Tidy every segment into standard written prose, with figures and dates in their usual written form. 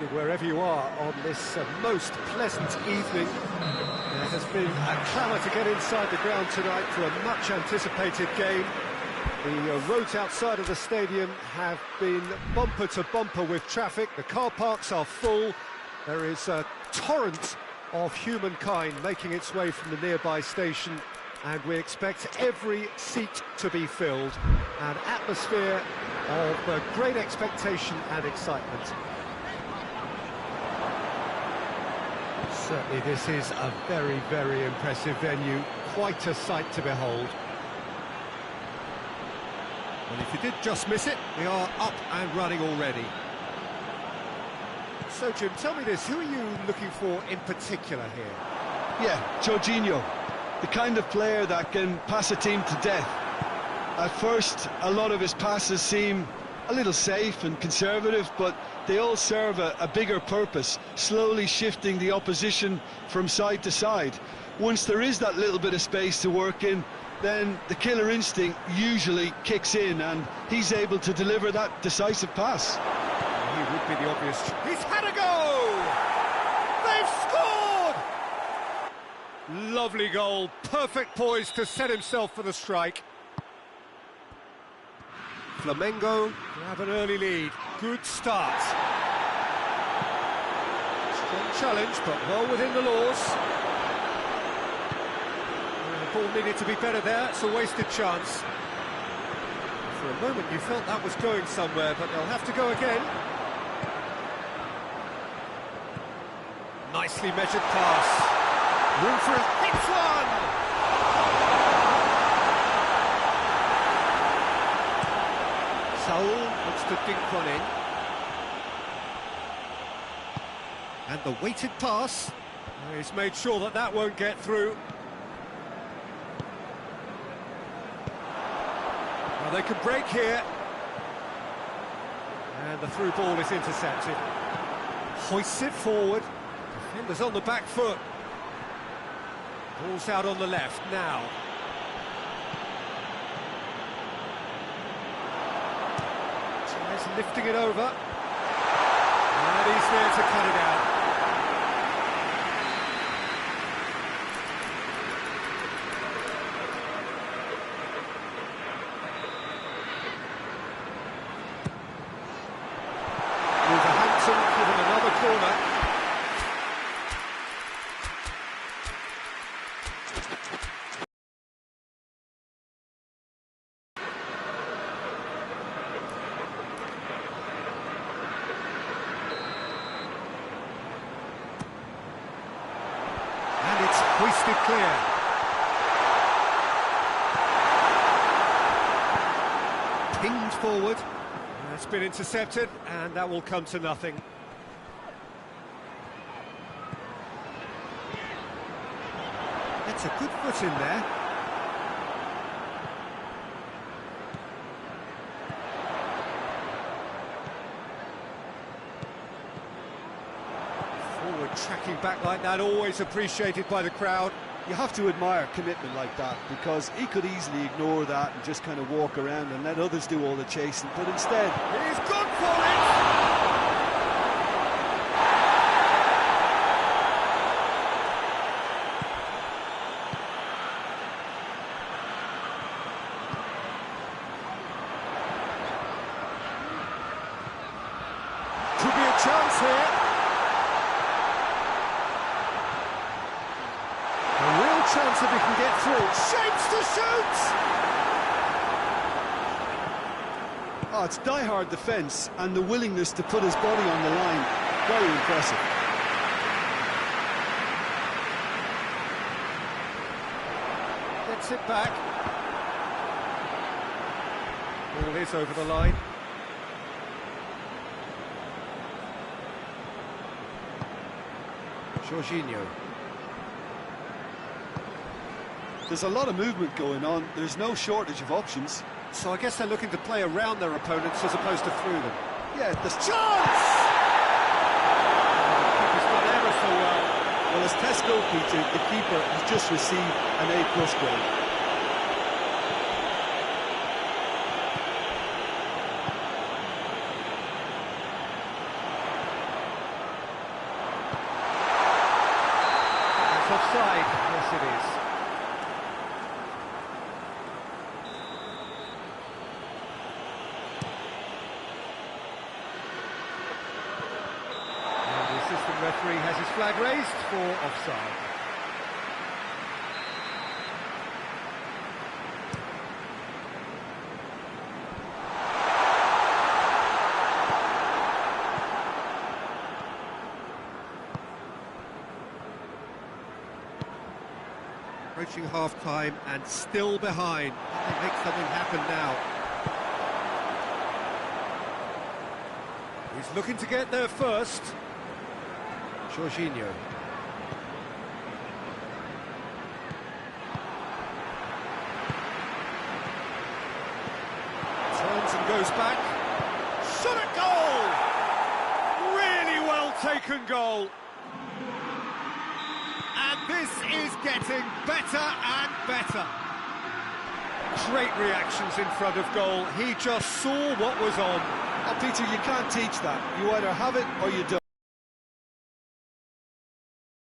Good wherever you are on this most pleasant evening. There has been a clamour to get inside the ground tonight for a much-anticipated game. The roads outside of the stadium have been bumper to bumper with traffic. The car parks are full. There is a torrent of humankind making its way from the nearby station, and we expect every seat to be filled. An atmosphere of great expectation and excitement. Certainly this is a very, very impressive venue. Quite a sight to behold. And if you did just miss it, we are up and running already. So, Jim, tell me this, who are you looking for in particular here? Yeah, DoanGioi, the kind of player that can pass a team to death. At first, a lot of his passes seem a little safe and conservative, but they all serve a bigger purpose, slowly shifting the opposition from side to side. Once there is that little bit of space to work in, then the killer instinct usually kicks in, and he's able to deliver that decisive pass. He would be the obvious... He's had a go! They've scored! Lovely goal, perfect poise to set himself for the strike. Flamengo have an early lead. Good start. Strong challenge, but well within the laws. The ball needed to be better there. It's a wasted chance. For a moment you felt that was going somewhere, but they'll have to go again. Nicely measured pass. Room for a hits one! Saul looks to dink one in. And the weighted pass. He's made sure that that won't get through. Well, they can break here. And the through ball is intercepted. Hoists it forward. Defenders on the back foot. Ball's out on the left now. He's lifting it over. And he's there to cut it out. Wolverhampton given another corner. Hoisted clear. Pinged forward. That's been intercepted, and that will come to nothing. That's a good foot in there. Tracking back like that, always appreciated by the crowd. You have to admire commitment like that, because he could easily ignore that and just kind of walk around and let others do all the chasing, but instead... He's good for it! Could be a chance here. Chance if he can get through. Shapes to shoot! Oh, it's die-hard defence and the willingness to put his body on the line. Very impressive. Gets it back. Ball is over the line. Jorginho. There's a lot of movement going on. There's no shortage of options. So I guess they're looking to play around their opponents as opposed to through them. Yeah, there's chance! The keeper's done ever so well. Well, as test goalkeeper, the keeper has just received an A+ grade. Yes, it is. And the assistant referee has his flag raised for offside. Approaching half-time and still behind. They make something happen now. He's looking to get there first. Jorginho. Turns and goes back. Shot at goal! Really well taken goal. And this is getting better and better. Great reactions in front of goal. He just saw what was on. Oh, Peter, you can't teach that. You either have it or you don't.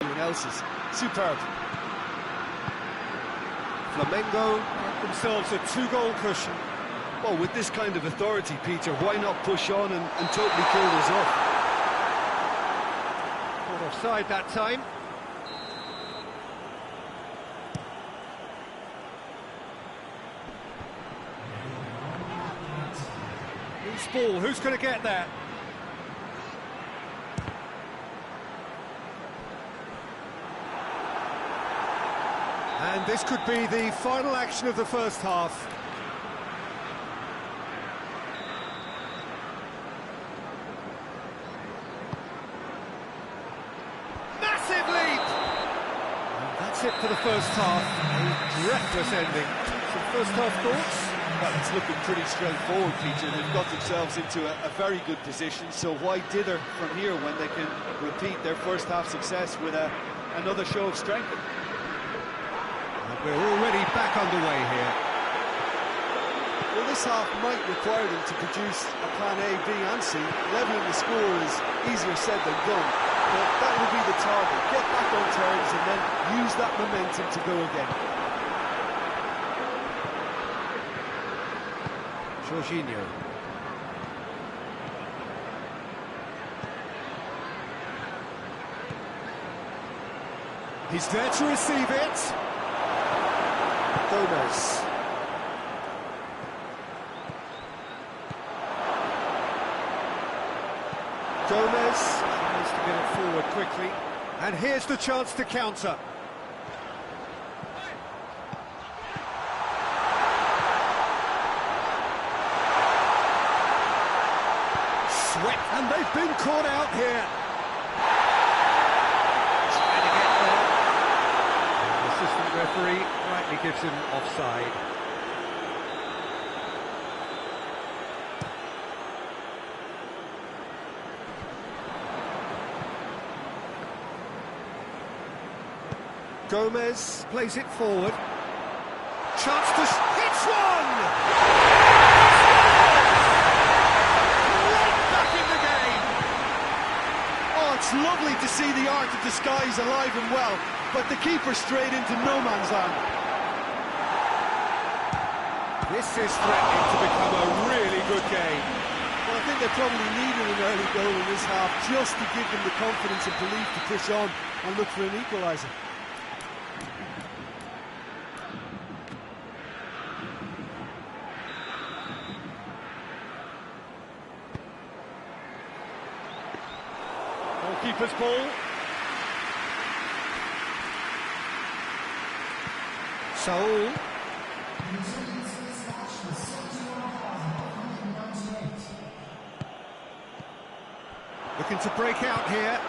Anyone else's. Superb. Flamengo get themselves a 2-goal cushion. Well, with this kind of authority, Peter, why not push on and totally kill this off? Caught offside that time. Loose ball, who's going to get there? And this could be the final action of the first half. Massive leap! And that's it for the first half. A breathless ending. Some first half thoughts? Well, it's looking pretty straightforward, Peter. They've got themselves into a very good position, so why dither from here when they can repeat their first half success with another show of strength? And we're already back underway here. Well, this half might require them to produce a plan A, B and C. Levelling the score is easier said than done, but that will be the target. Get back on terms and then use that momentum to go again. Jorginho. He's there to receive it. Gomez. Gomez tries to get it forward quickly. And here's the chance to counter. And they've been caught out here. Trying to get there. The assistant referee rightly gives him offside. Gomez plays it forward. Chance to hits one! It's lovely to see the art of disguise alive and well, but the keeper straight into no man's land. This is threatening to become a really good game. Well, I think they probably needed an early goal in this half just to give them the confidence and belief to push on and look for an equaliser. Keeper's ball. Saul. Looking to break out here.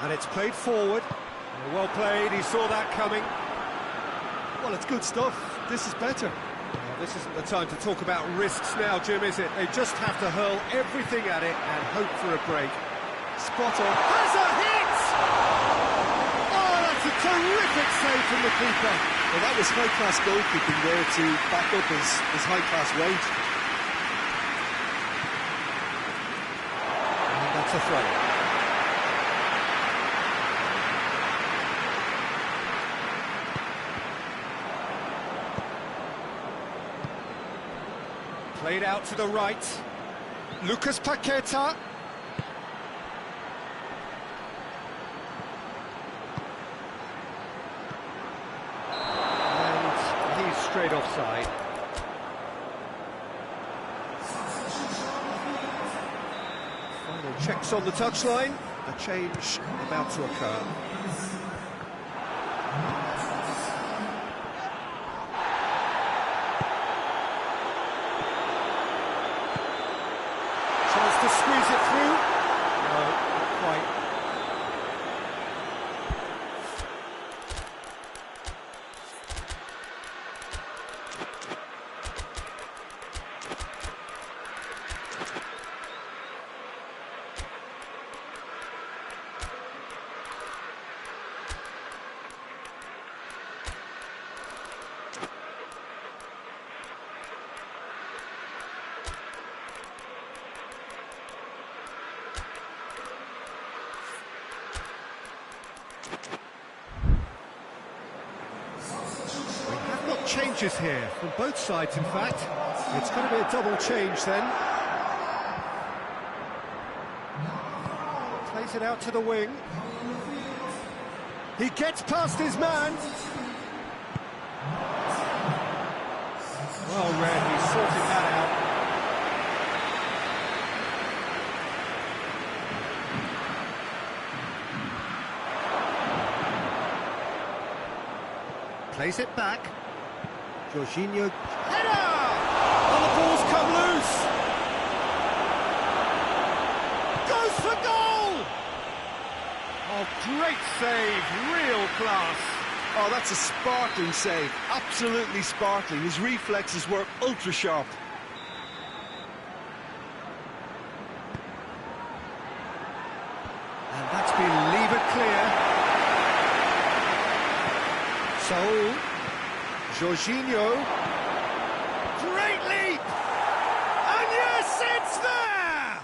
And it's played forward. Well played, he saw that coming. Well, it's good stuff. This is better. Well, this isn't the time to talk about risks now, Jim, is it? They just have to hurl everything at it and hope for a break. Spot on. Has a hit! Oh, that's a terrific save from the keeper. Well, that was high-class goalkeeping there to back up his high-class wage. And that's a throw. Played out to the right. Lucas Paqueta. And he's straight offside. Final checks on the touchline. A change about to occur. Chance to squeeze it through. No, not quite. Changes here from both sides, in fact. It's going to be a double change then. Plays it out to the wing. He gets past his man. Well read, he sorted that out. Plays it back. Jorginho, header! And the ball's come loose! Goes for goal! Oh, great save, real class. Oh, that's a sparkling save, absolutely sparkling. His reflexes were ultra sharp. And that's been levered clear. So Jorginho, great leap, and yes, it's there!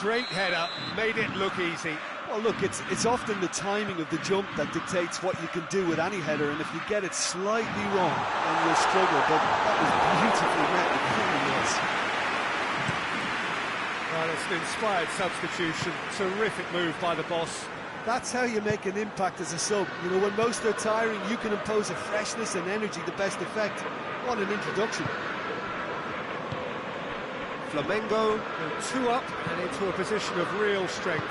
Great header, made it look easy. Well, look, it's often the timing of the jump that dictates what you can do with any header, and if you get it slightly wrong, then you'll struggle, but that was beautifully met, it really was. Well, it's an inspired substitution, terrific move by the boss. That's how you make an impact as a sub. You know, when most are tiring, you can impose a freshness and energy to best effect. What an introduction. Flamengo go 2 up and into a position of real strength.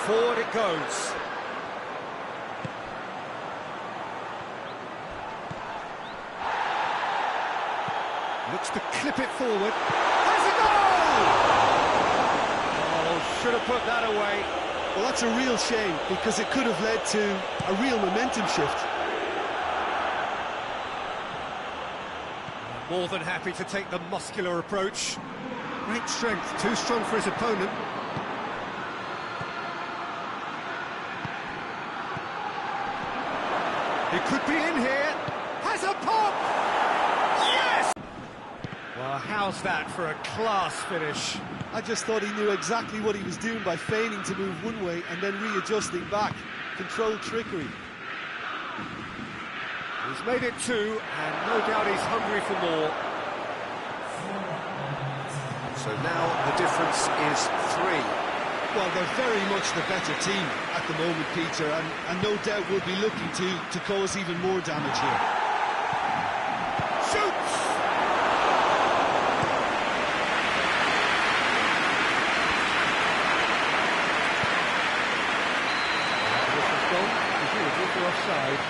Forward it goes. Looks to clip it forward. Has a goal! Oh, should have put that away. Well, that's a real shame, because it could have led to a real momentum shift. More than happy to take the muscular approach. Great strength, too strong for his opponent. He could be in here. Has a pop! Yes! Well, how's that for a class finish? I just thought he knew exactly what he was doing by feigning to move one way and then readjusting back. Controlled trickery. He's made it 2, and no doubt he's hungry for more. So now the difference is 3. Well, they're very much the better team at the moment, Peter, and no doubt will be looking to cause even more damage here. Shoots! This has gone, presumably for offside.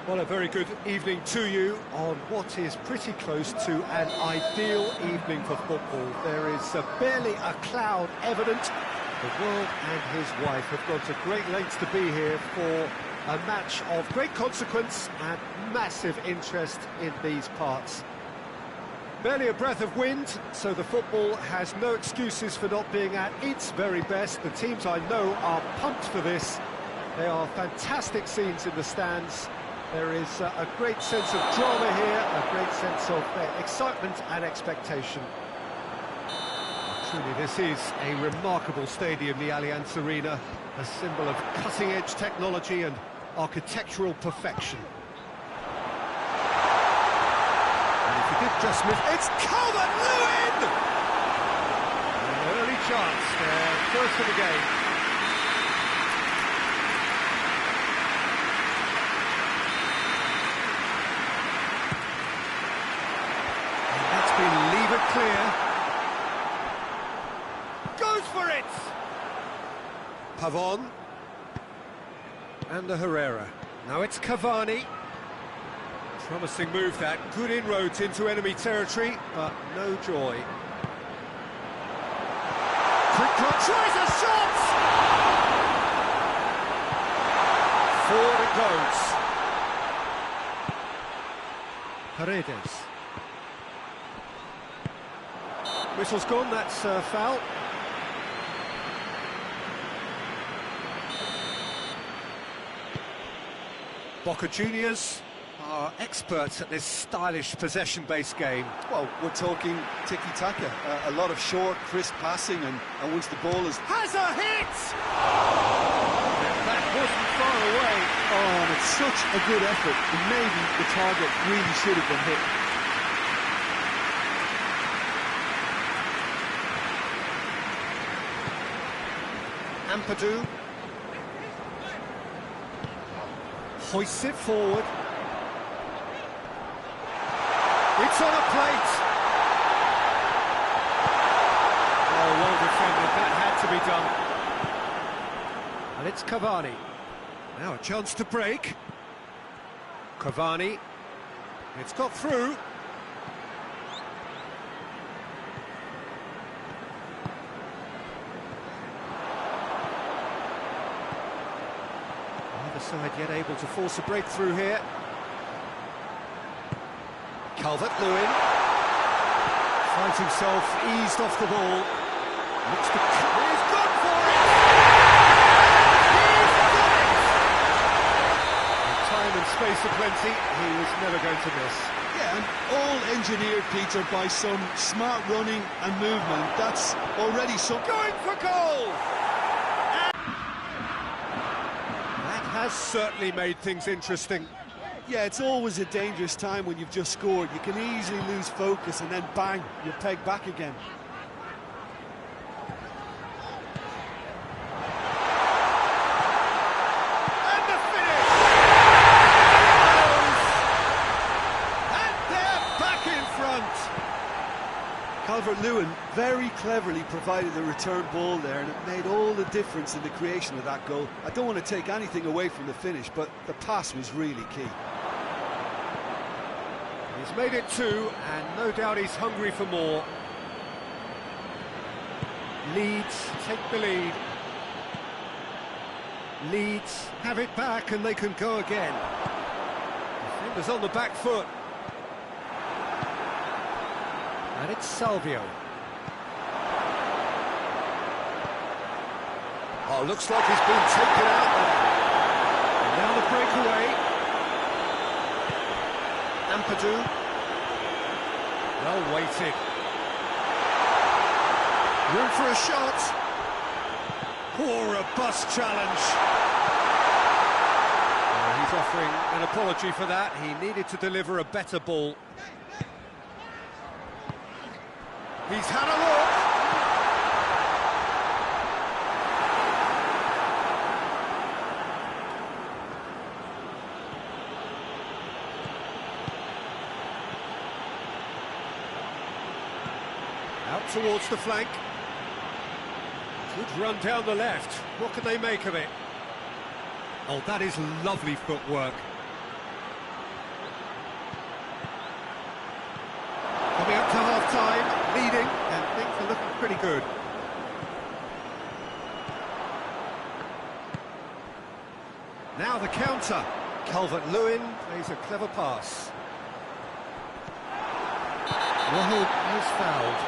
Well, a very good evening to you on what is pretty close to an ideal evening for football. There is barely a cloud evident. The world and his wife have gone to great lengths to be here for a match of great consequence and massive interest in these parts. Barely a breath of wind, so the football has no excuses for not being at its very best. The teams I know are pumped for this. They are fantastic scenes in the stands. There is a great sense of drama here, a great sense of excitement and expectation. Truly, this is a remarkable stadium, the Allianz Arena, a symbol of cutting-edge technology and architectural perfection. And if you did just miss, it's Calvert-Lewin! An early chance, their first of the game. Leave it clear. Goes for it! Pavon. And the Herrera. Now it's Cavani. Promising move that. Good inroads into enemy territory, but no joy. Quick cross. Tries a shot! Forward it goes. Paredes. Whistle's gone, that's foul. Boca Juniors are experts at this stylish possession-based game. Well, we're talking tiki-taka, a lot of short, crisp passing, and once the ball is... Has a hit! That wasn't far away. Oh, and it's such a good effort, and maybe the target really should have been hit. Ampadu hoists it forward. It's on a plate. Oh, well defended. That had to be done. And it's Cavani. Now a chance to break. Cavani. It's got through. Side yet able to force a breakthrough here. Calvert-Lewin finds himself eased off the ball. Looks to... He's gone for it! He's got it! With time and space aplenty, he was never going to miss. Yeah, and all engineered, Peter, by some smart running and movement. That's already some... Going for goal! Has certainly made things interesting. Yeah, it's always a dangerous time when you've just scored. You can easily lose focus and then bang, you're pegged back again. And the finish! And they're back in front! Calvert-Lewin very cleverly provided the return ball there, and it made all the difference in the creation of that goal. I don't want to take anything away from the finish, but the pass was really key. He's made it two, and no doubt he's hungry for more. Leeds take the lead. Leeds have it back, and they can go again. Defenders on the back foot. And it's Salvio. Oh, looks like he's been taken out there. And now the breakaway. Ampadu. Well weighted. Room for a shot. Poor robust challenge. He's offering an apology for that. He needed to deliver a better ball. He's had a look. Out towards the flank. Good run down the left. What can they make of it? Oh, that is lovely footwork. pretty good. Now the counter. Calvert-Lewin plays a clever pass. Wahab is fouled.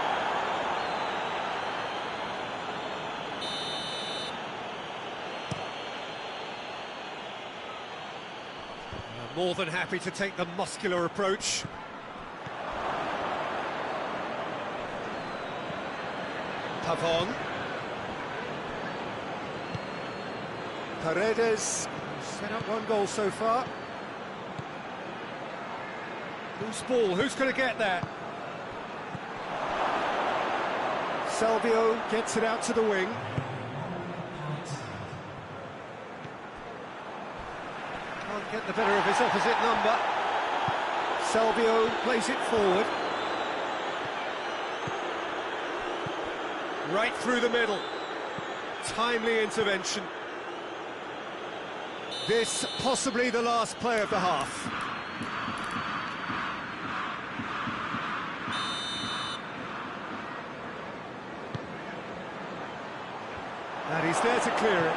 More than happy to take the muscular approach. Pavon. Paredes set up one goal so far. Loose ball, who's going to get that? Salvio gets it out to the wing. Can't get the better of his opposite number. Salvio plays it forward. Right through the middle. Timely intervention. This possibly the last play of the half. And he's there to clear it.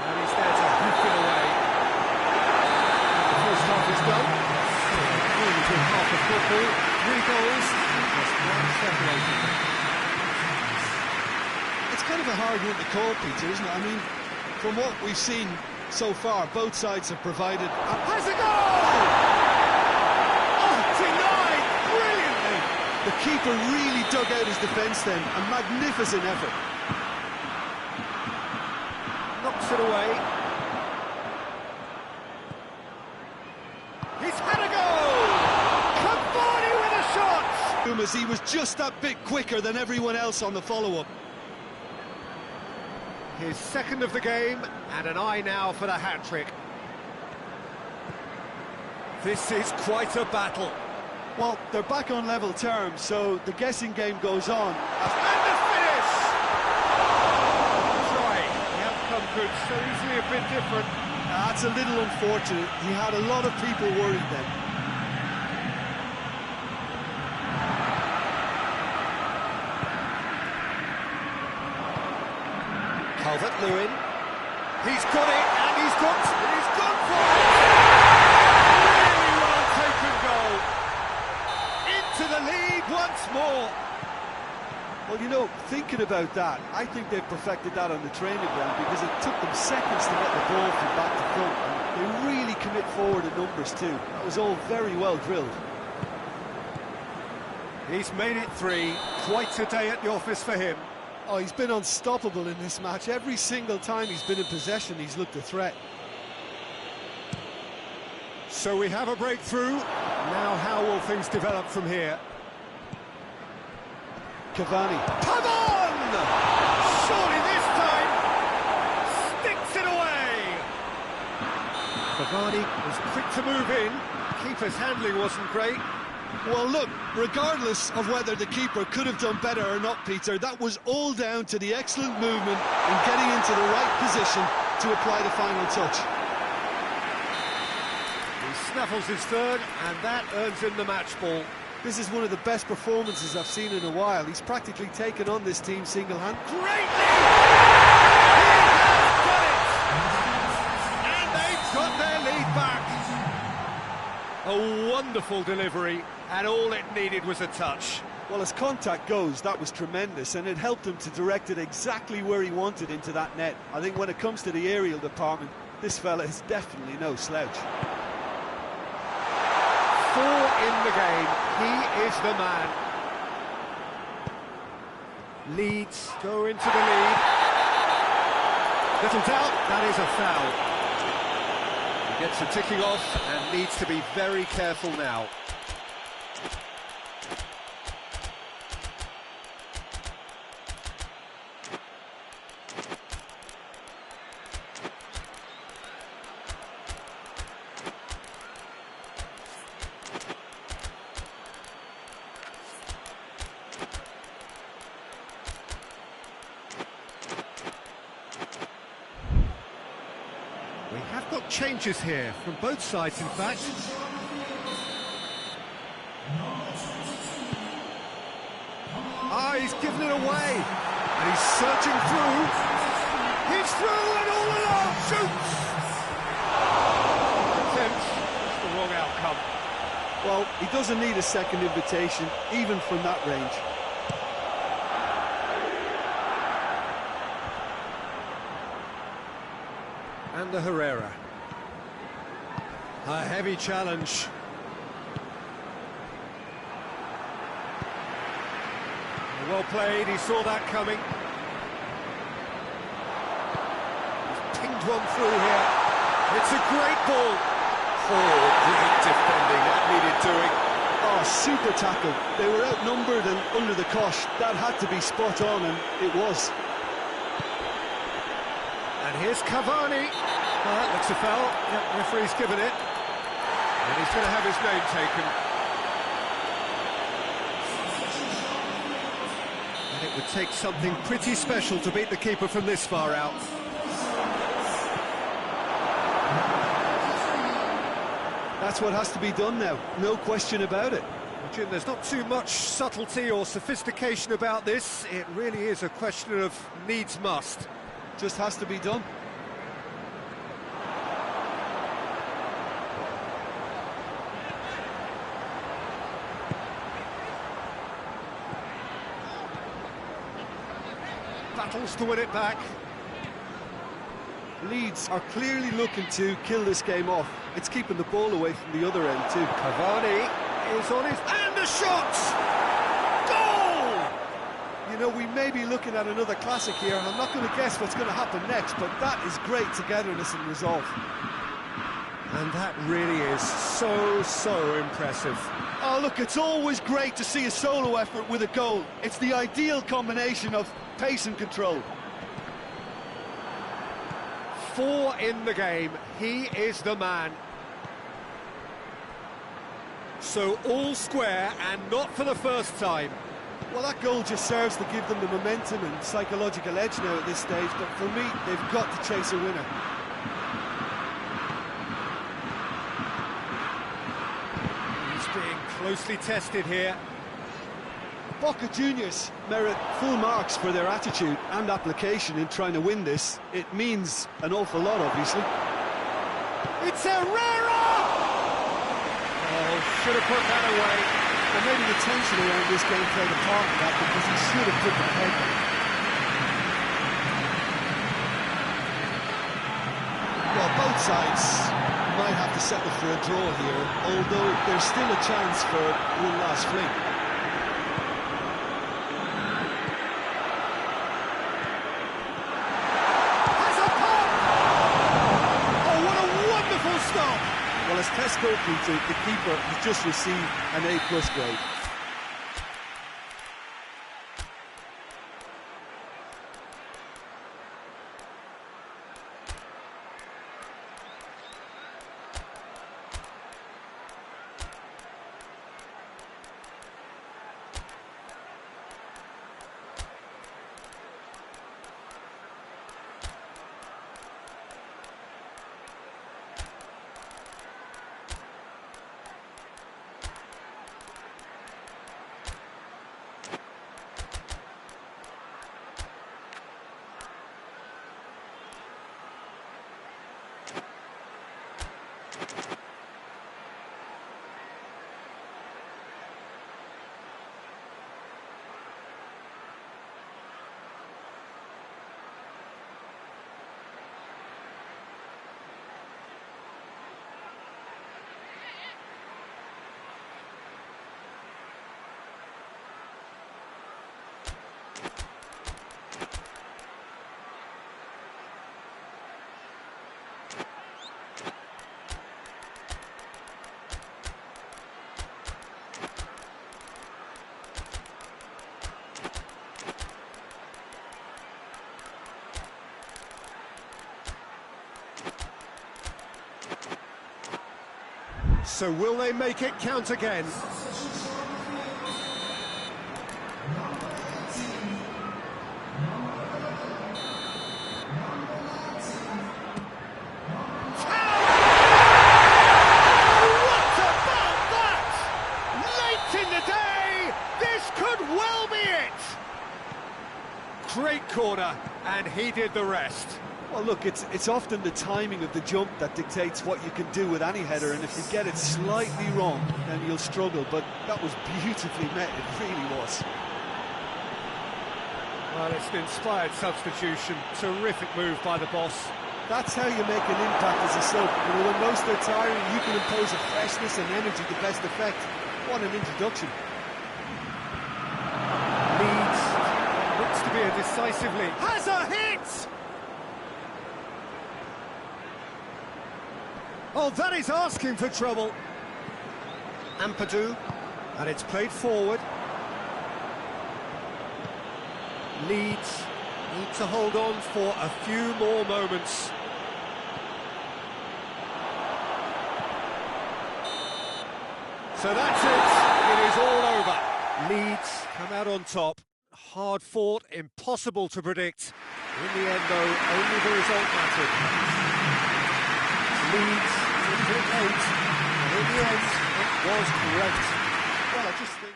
And he's there to hoof it away. The first half is done. Really good half of football. 3 goals, just one separated. It's kind of a hard one to call, Peter, isn't it? I mean, from what we've seen so far, both sides have provided... Has a goal! Oh, denied! Brilliantly! The keeper really dug out his defence then, a magnificent effort. Knocks it away. He's had a goal! Cavani with a shot! As he was just that bit quicker than everyone else on the follow-up. His second of the game, and an eye now for the hat-trick. This is quite a battle. Well, they're back on level terms, so the guessing game goes on. And the finish! Try. The outcome could so easily have been different. That's a little unfortunate. He had a lot of people worried then. Calvert-Lewin. He's got it, and he's gone for it! Really well taken goal. Into the lead once more. Well, you know, thinking about that, I think they've perfected that on the training ground because it took them seconds to get the ball from back to front. And they really commit forward in numbers too. That was all very well drilled. He's made it 3. Quite a day at the office for him. Oh, he's been unstoppable in this match. Every single time he's been in possession, he's looked a threat. So we have a breakthrough. Now how will things develop from here? Cavani. Come on! Surely this time sticks it away. Cavani was quick to move in. Keeper's handling wasn't great. Well, look, regardless of whether the keeper could have done better or not, Peter, that was all down to the excellent movement and getting into the right position to apply the final touch. He snaffles his third, and that earns him the match ball. This is one of the best performances I've seen in a while. He's practically taken on this team single-handed. Greatly! He has done it! And they've got their lead back. A wonderful delivery, and all it needed was a touch. Well, as contact goes, that was tremendous, and it helped him to direct it exactly where he wanted into that net. I think when it comes to the aerial department, this fella is definitely no slouch. 4 in the game, he is the man. Leeds go into the lead. Little doubt, that is a foul. He gets a ticking off and needs to be very careful now. We have got changes here from both sides, in fact. he's given it away. And he's searching through. He's through and all alone, shoots! Attempts, it's the wrong outcome. Well, he doesn't need a second invitation, even from that range. And the Herrera. A heavy challenge. Well played, he saw that coming. He's pinged one through here. It's a great ball. Oh, great defending, that needed doing. Oh, super tackle. They were outnumbered and under the cosh. That had to be spot on, and it was. And here's Cavani. Oh, that looks a foul. Yep, referee's given it. And he's going to have his name taken. And it would take something pretty special to beat the keeper from this far out. That's what has to be done now, no question about it. Jim, there's not too much subtlety or sophistication about this. It really is a question of needs must. Just has to be done. Battles to win it back. Leeds are clearly looking to kill this game off. It's keeping the ball away from the other end too. Cavani is on his... and the shot! Goal! You know, we may be looking at another classic here, and I'm not going to guess what's going to happen next, but that is great togetherness and resolve. And that really is so impressive. Oh, look, it's always great to see a solo effort with a goal. It's the ideal combination of pace and control. 4 in the game, he is the man. So all square, and not for the first time. Well, that goal just serves to give them the momentum and psychological edge now at this stage, but for me, they've got to chase a winner. He's being closely tested here. Boca Juniors merit full marks for their attitude and application in trying to win this. It means an awful lot, obviously. It's Herrera! Oh, should have put that away. And maybe the tension around this game played a part in that, because he should have put that ahead. Well, both sides might have to settle for a draw here, although there's still a chance for one last fling. Well, as test goalkeeper, the keeper has just received an A+ grade. So will they make it count again? great corner, and he did the rest. Well, look, it's often the timing of the jump that dictates what you can do with any header, and if you get it slightly wrong, then you'll struggle, but that was beautifully met, it really was. Well, it's an inspired substitution, terrific move by the boss. That's how you make an impact as a sub. You know, when most are tiring, you can impose a freshness and energy to best effect. What an introduction. Leeds looks to be a decisive lead. Has a hit! Oh, that is asking for trouble. Ampadu, and it's played forward. Leeds need to hold on for a few more moments. So that's it. It is all over. Leeds come out on top. Hard fought, impossible to predict. In the end, though, only the result mattered. Leeds into it late, and in the end, it was great. Well, I just think...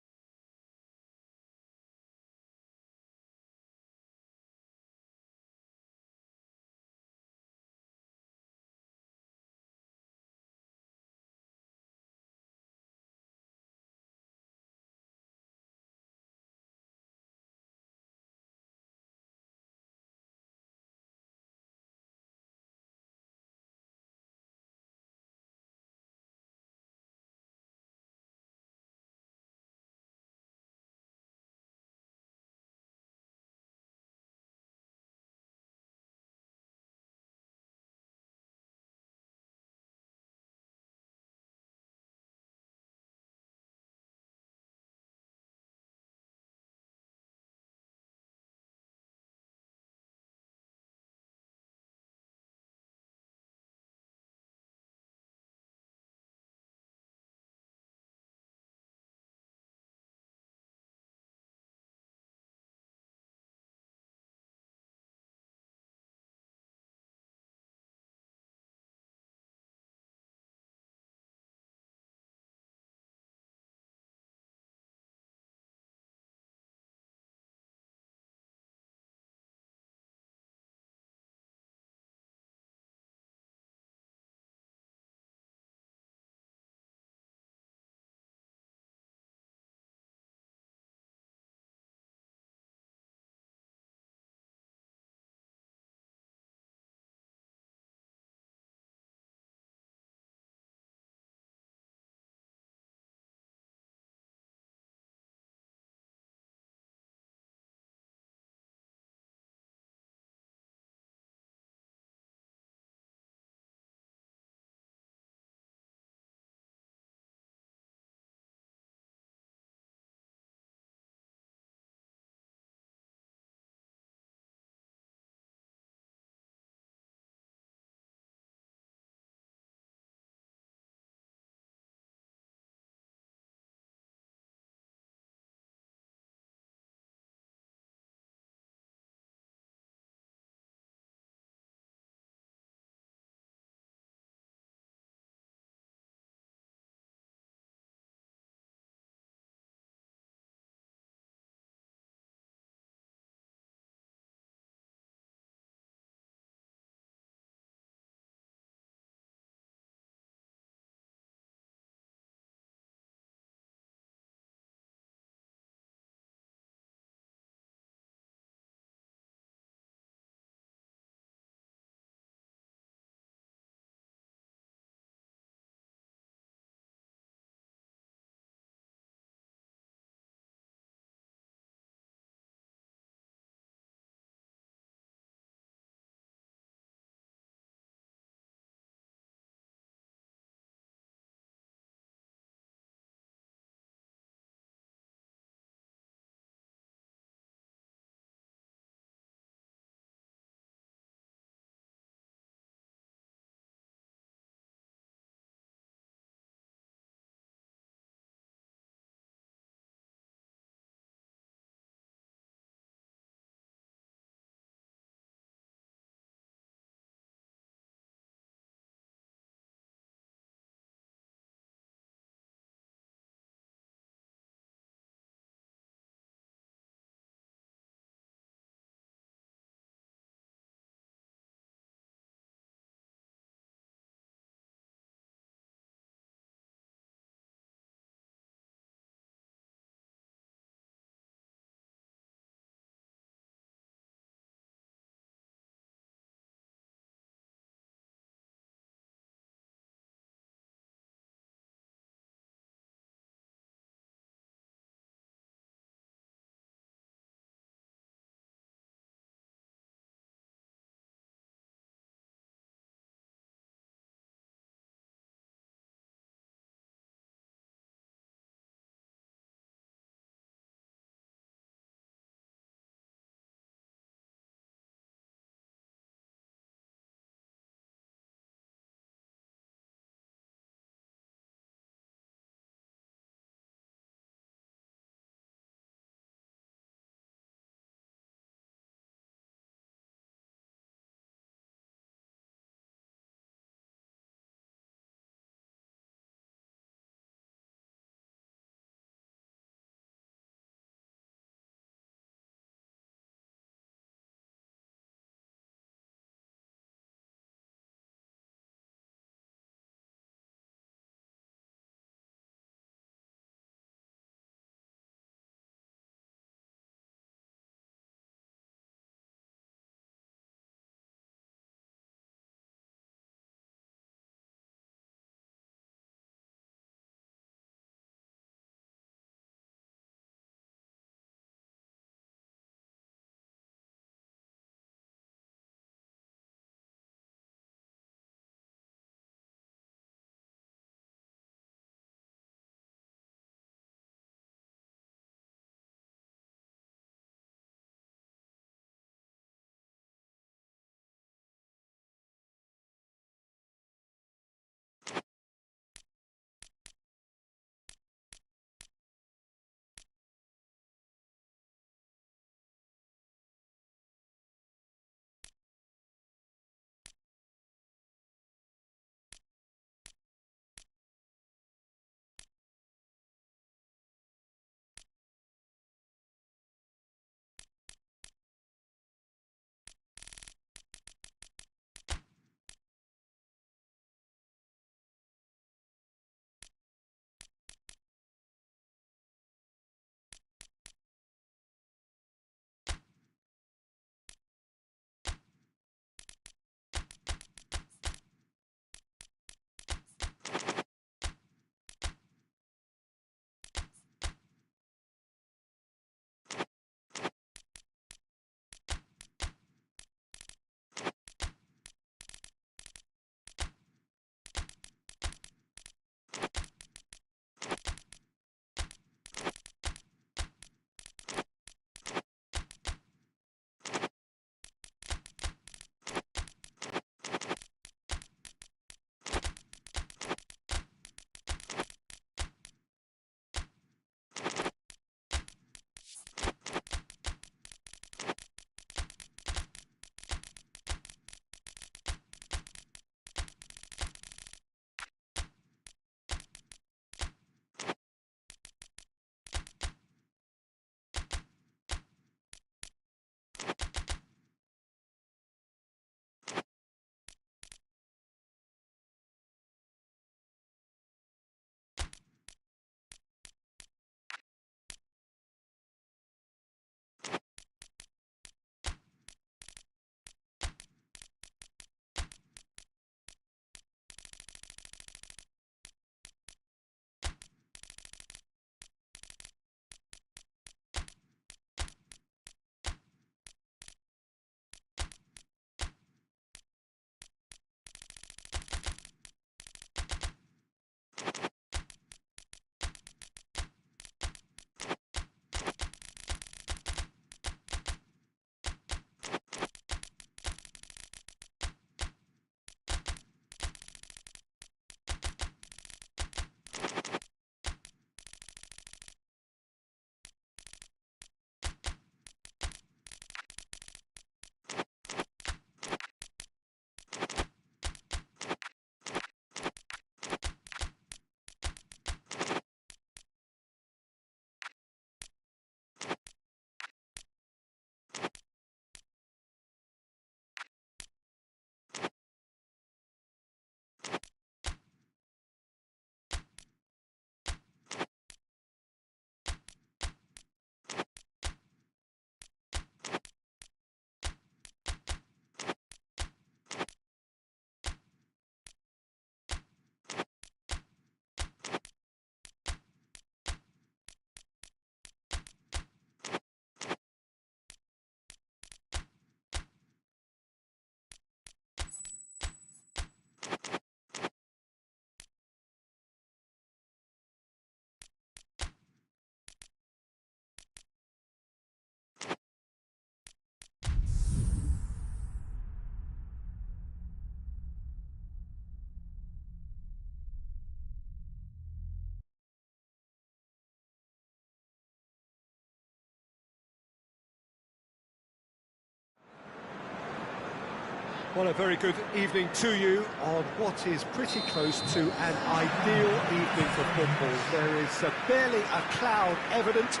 Well, a very good evening to you on what is pretty close to an ideal evening for football. There is barely a cloud evident.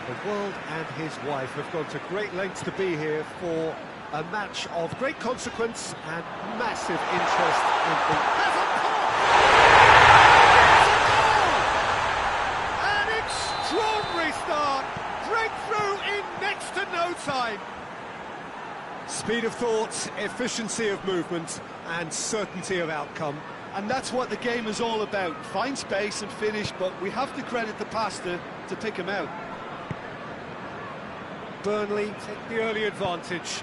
The world and his wife have gone to great lengths to be here for a match of great consequence and massive interest in the... Has a goal! An extraordinary start! Breakthrough in next to no time! Speed of thought, efficiency of movement, and certainty of outcome. And that's what the game is all about. Find space and finish, but we have to credit the passer to pick him out. Burnley take the early advantage.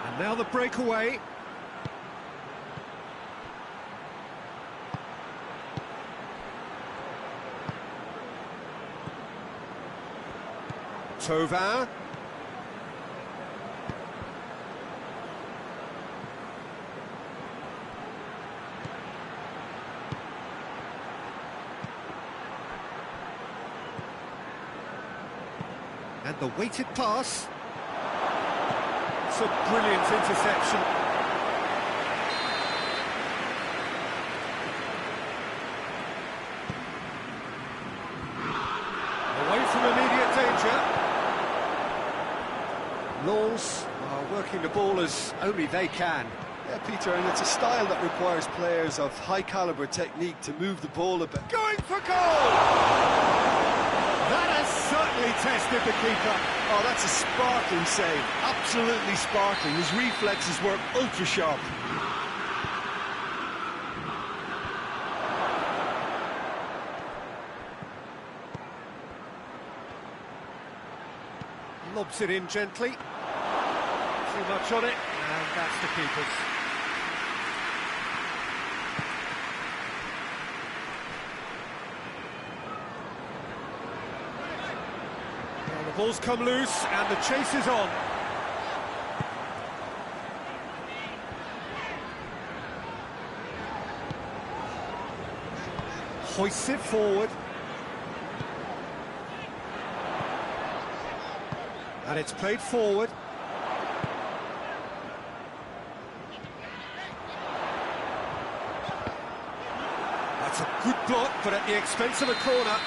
And now the breakaway. Tovin. And the weighted pass. It's a brilliant interception. Away from immediate danger. Lens are working the ball as only they can. Yeah, Peter, and it's a style that requires players of high-caliber technique to move the ball a bit. Going for goal! That has certainly tested the keeper. Oh, that's a sparkling save. Absolutely sparkling. His reflexes were ultra-sharp. Lobs it in gently. Too much on it, and that's the keeper's. Well, the ball's come loose, and the chase is on. Hoists it forward. And it's played forward. That's a good block, but at the expense of a corner.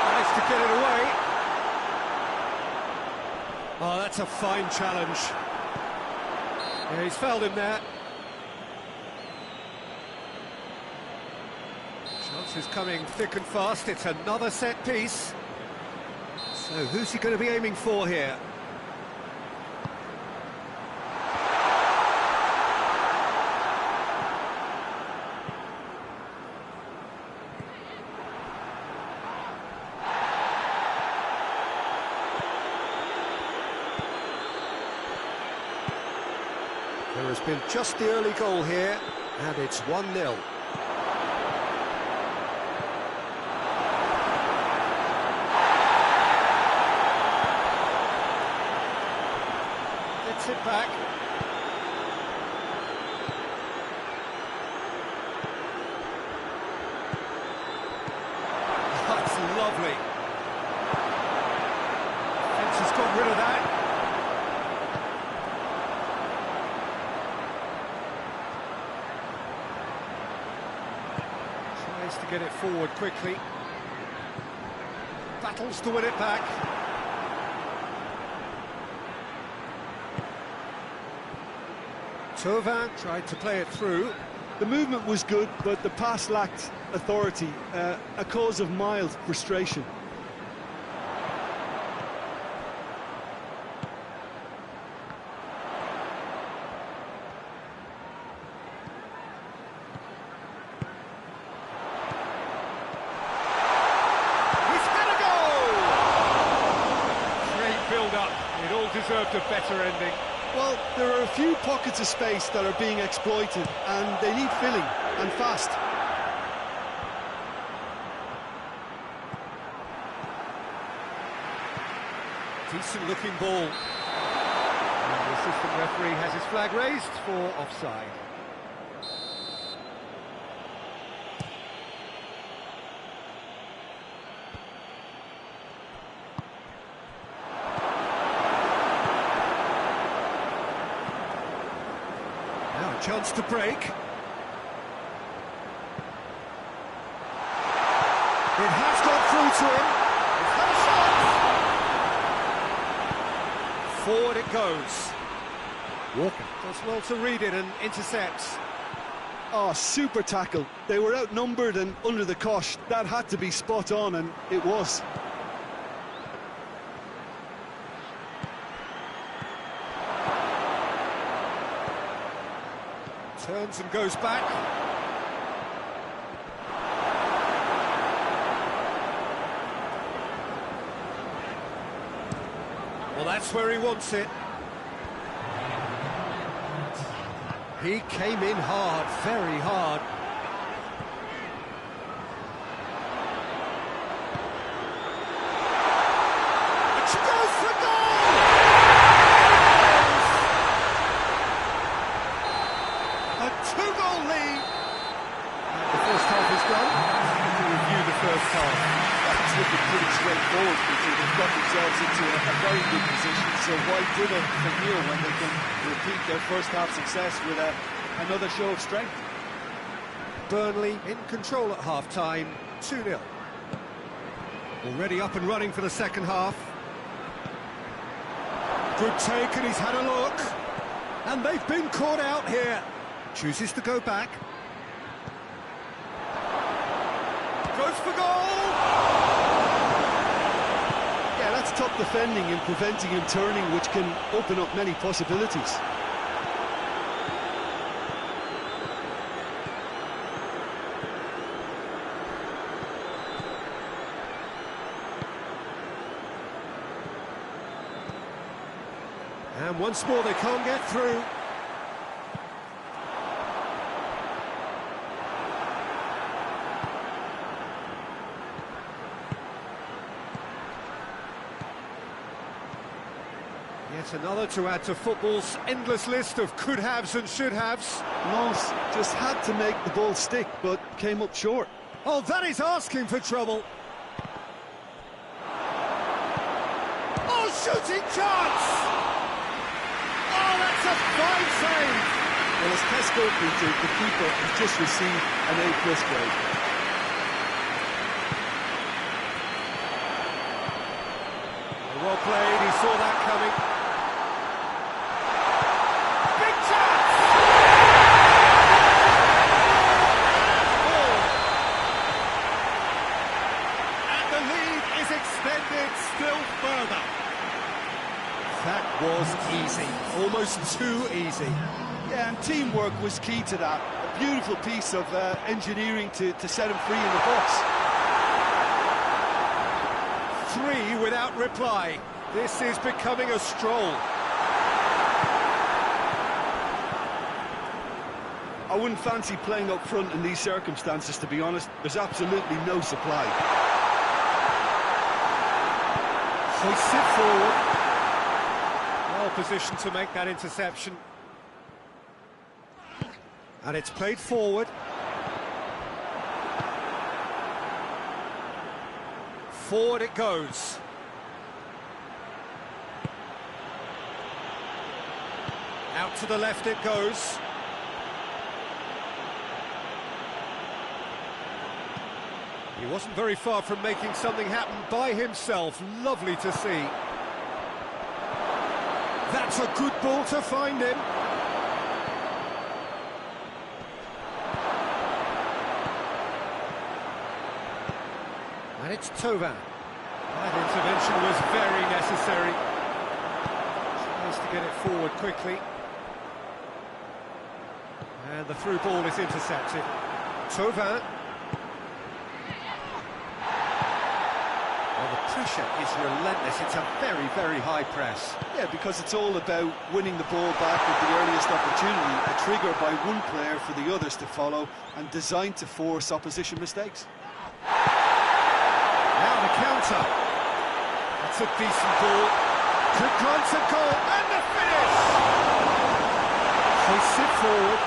Managed to get it away. Oh, that's a fine challenge. Yeah, he's fouled him there. Chances coming thick and fast. It's another set piece. So who's he going to be aiming for here? There has been just the early goal here, and it's 1-0. Gets it back. That's lovely. Fence has got rid of that. Tries to get it forward quickly. Battles to win it back. Tovin tried to play it through. The movement was good, but the pass lacked authority, a cause of mild frustration. He's had a goal! Great build-up. It all deserved a better ending. Well, there are a few pockets of space that are being exploited, and they need filling, and fast. decent-looking ball. And the assistant referee has his flag raised for offside. Now a chance to break. It has gone through to him. He's had a shot. Forward it goes. Walker does well to read it and intercepts. Oh, super tackle. They were outnumbered and under the cosh. That had to be spot on, and it was. Turns and goes back. Well, that's where he wants it. He came in hard, very hard. And she goes for goal! A two-goal lead. And the first half is done. To review the first half. It's looking pretty straightforward because they've got themselves into a very good position, so why dribble from here when they can repeat their first half success with another show of strength? Burnley in control at half-time, 2-0. Already up and running for the second half. Good take, and he's had a look. And they've been caught out here. Chooses to go back. Goes for goal! That's top defending and preventing him turning, which can open up many possibilities. And once more they can't get through. Yet another to add to football's endless list of could-haves and should-haves. Lens just had to make the ball stick, but came up short. Oh, that is asking for trouble. Oh, shooting chance! Oh, that's a fine save! Well, as Tesco pointed, the keeper has just received an A+ grade. Well played, he saw that coming. Big chance! And the lead is extended still further. That was easy, almost too easy. Yeah, and teamwork was key to that. A beautiful piece of engineering to set him free in the box. 3 without reply. This is becoming a stroll. I wouldn't fancy playing up front in these circumstances, to be honest. There's absolutely no supply. Hoists it forward. Well positioned to make that interception. And it's played forward. Forward it goes. Out to the left it goes. He wasn't very far from making something happen by himself. Lovely to see. That's a good ball to find him. And it's Tovan. That intervention was very necessary. Tries to get it forward quickly. And the through ball is intercepted. Tovan. Well, the pressure is relentless. It's a very, very high press. Yeah, because it's all about winning the ball back at the earliest opportunity, a trigger by one player for the others to follow, and designed to force opposition mistakes. Now the counter. That's a decent ball. Could glance a goal, and the finish! Hoists it forward.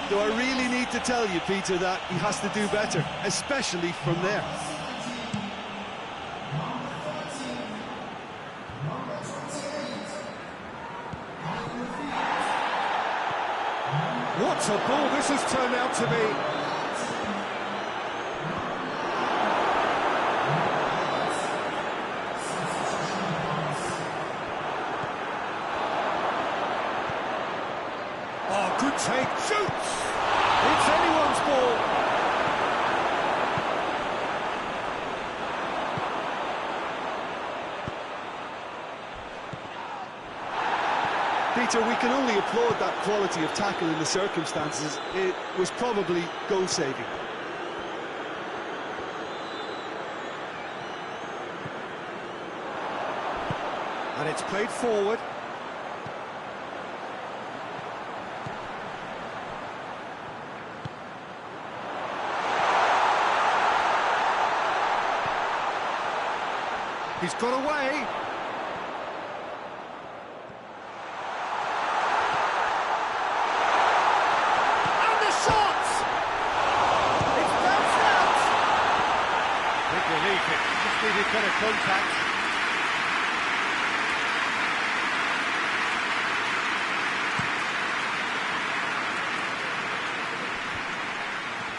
Do I really need to tell you, Peter, that he has to do better, especially from there? What a ball this has turned out to be. Oh, good take, shoots! It's anyone's ball. Peter, we can only applaud that quality of tackle in the circumstances. It was probably goal-saving. And it's played forward. He's got away. And the shot! It's bounced out! Big relief, it just needed better contact.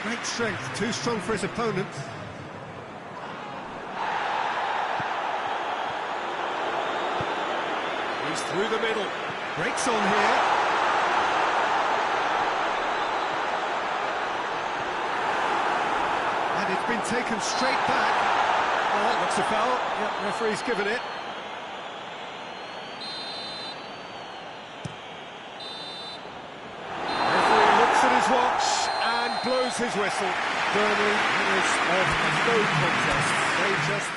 Great strength, too strong for his opponent. He's through the middle. Breaks on here. And it's been taken straight back. Oh, that looks a foul. Yep, referee's given it. Referee looks at his watch and blows his whistle. Burnley winners of no contest. They just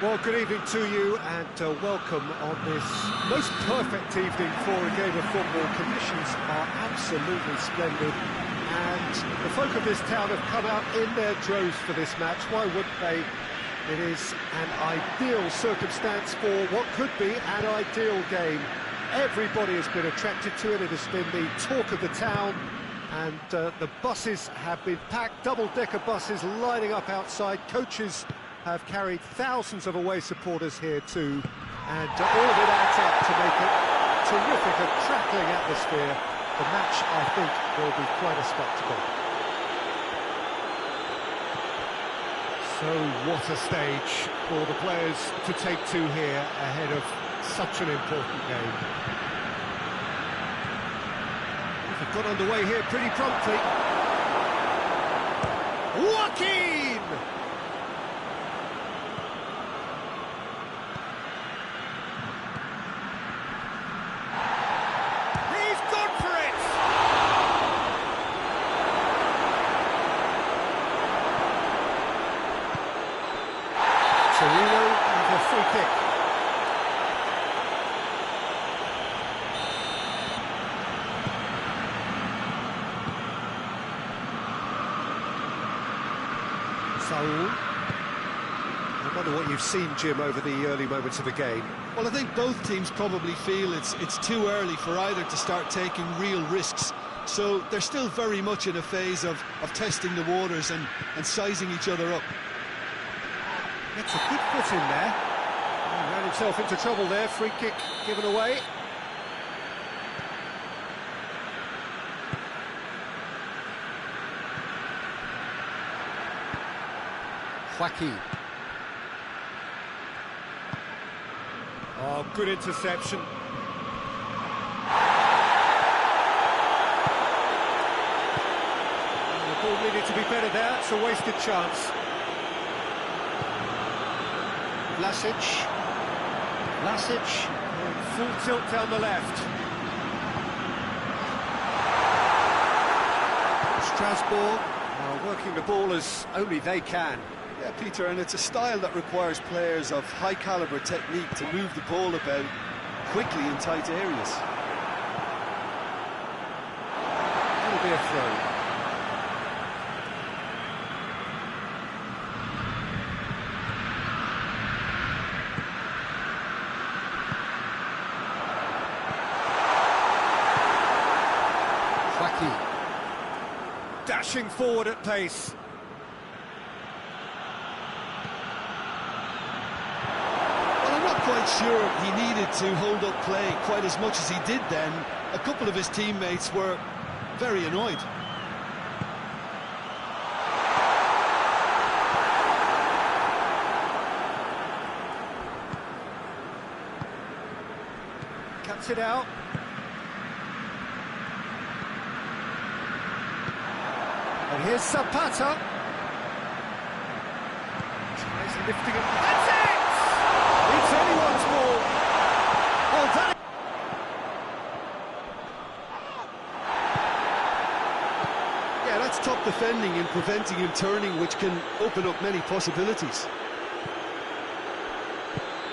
well, good evening to you and welcome on this most perfect evening for a game of football. Conditions are absolutely splendid and the folk of this town have come out in their droves for this match. Why wouldn't they? It is an ideal circumstance for what could be an ideal game. Everybody has been attracted to it. It has been the talk of the town and the buses have been packed, double-decker buses lining up outside. Coaches have carried thousands of away supporters here too, and all of it adds up to make it terrific, a crackling atmosphere. The match, I think, will be quite a spectacle. So what a stage for the players to take to here ahead of such an important game. They've got underway here pretty promptly. Joaquin! He's gone for it! Torino with a free kick. I wonder what you've seen, Jim, over the early moments of the game. Well, I think both teams probably feel it's too early for either to start taking real risks. So they're still very much in a phase of testing the waters and sizing each other up. Gets a good foot in there. He ran himself into trouble there. Free kick given away. Joaquin. Oh, good interception. And the ball needed to be better there. It's a wasted chance. Vlasic, full tilt down the left. Strasbourg are working the ball as only they can. Yeah, Peter, and it's a style that requires players of high-caliber technique to move the ball about quickly in tight areas. That'll be a throw. Joaquin. Dashing forward at pace. Quite sure he needed to hold up play quite as much as he did then. A couple of his teammates were very annoyed. Cuts it out. And here's Zapata. Tries lifting it. That's it! It's anyone's ball. Well done. Yeah, that's top defending and preventing him turning, which can open up many possibilities.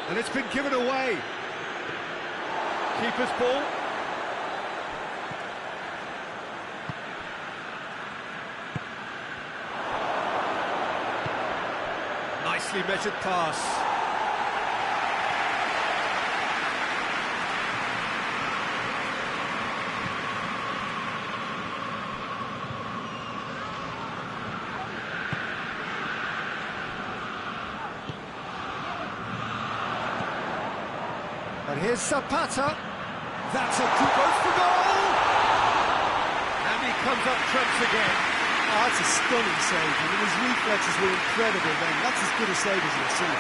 And it's been given away. Keeper's ball. Nicely measured pass. And here's Zapata. That's a good goal for goal! And he comes up trumps again. Oh, that's a stunning save. I mean, his reflexes were incredible then. That's as good a save as you'll see.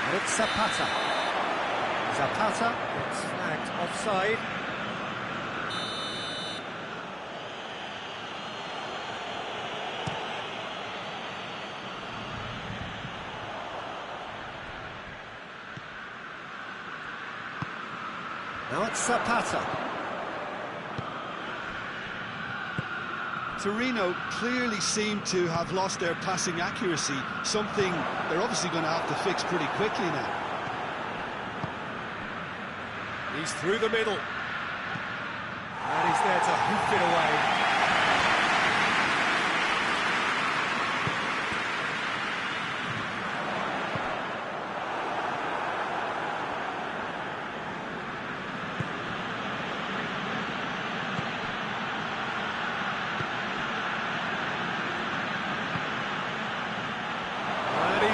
And it's Zapata. Zapata gets flagged offside. Now it's Zapata. Torino clearly seem to have lost their passing accuracy, something they're obviously going to have to fix pretty quickly now. He's through the middle. And he's there to hoof it away.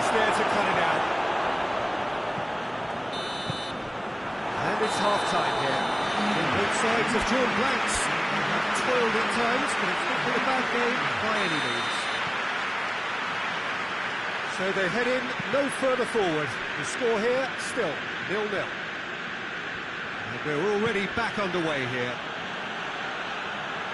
There to cut it out. And it's half-time here. Both sides have drawn blanks. Have toiled at times, but it's not been a bad game by any means. So they head in no further forward. The score here, still 0-0. And we're already back underway here.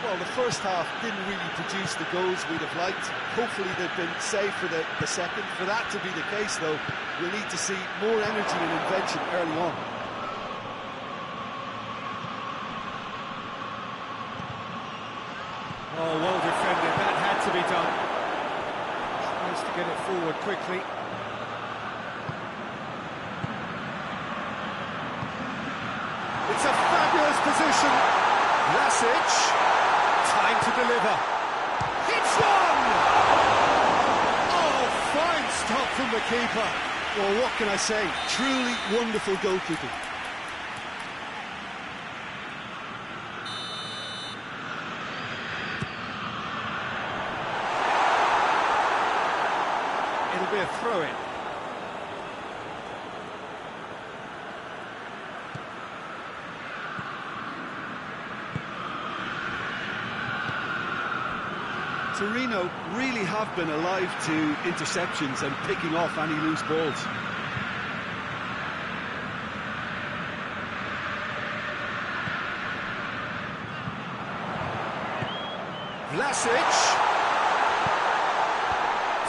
Well, the first half didn't really produce the goals we'd have liked. Hopefully they've been saved for the second. For that to be the case, though, we'll need to see more energy and invention early on. Oh, well defended. That had to be done. Tries to get it forward quickly. It's a fabulous position. Vlasic. Time to deliver. It's one! Oh, fine stop from the keeper. Well, what can I say? Truly wonderful goalkeeping. It'll be a throw-in. Torino really have been alive to interceptions and picking off any loose balls. Vlasic.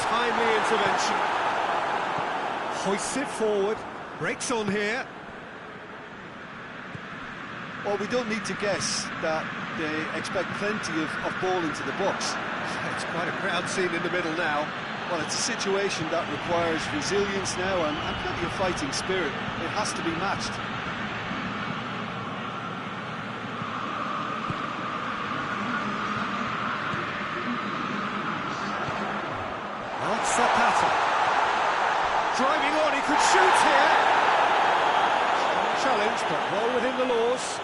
Timely intervention. Hoists it forward. Breaks on here. Well, we don't need to guess that they expect plenty of ball into the box. It's quite a crowd scene in the middle now. Well, it's a situation that requires resilience now and plenty of fighting spirit. It has to be matched. Zapata. Driving on, he could shoot here. Challenge, but well within the laws.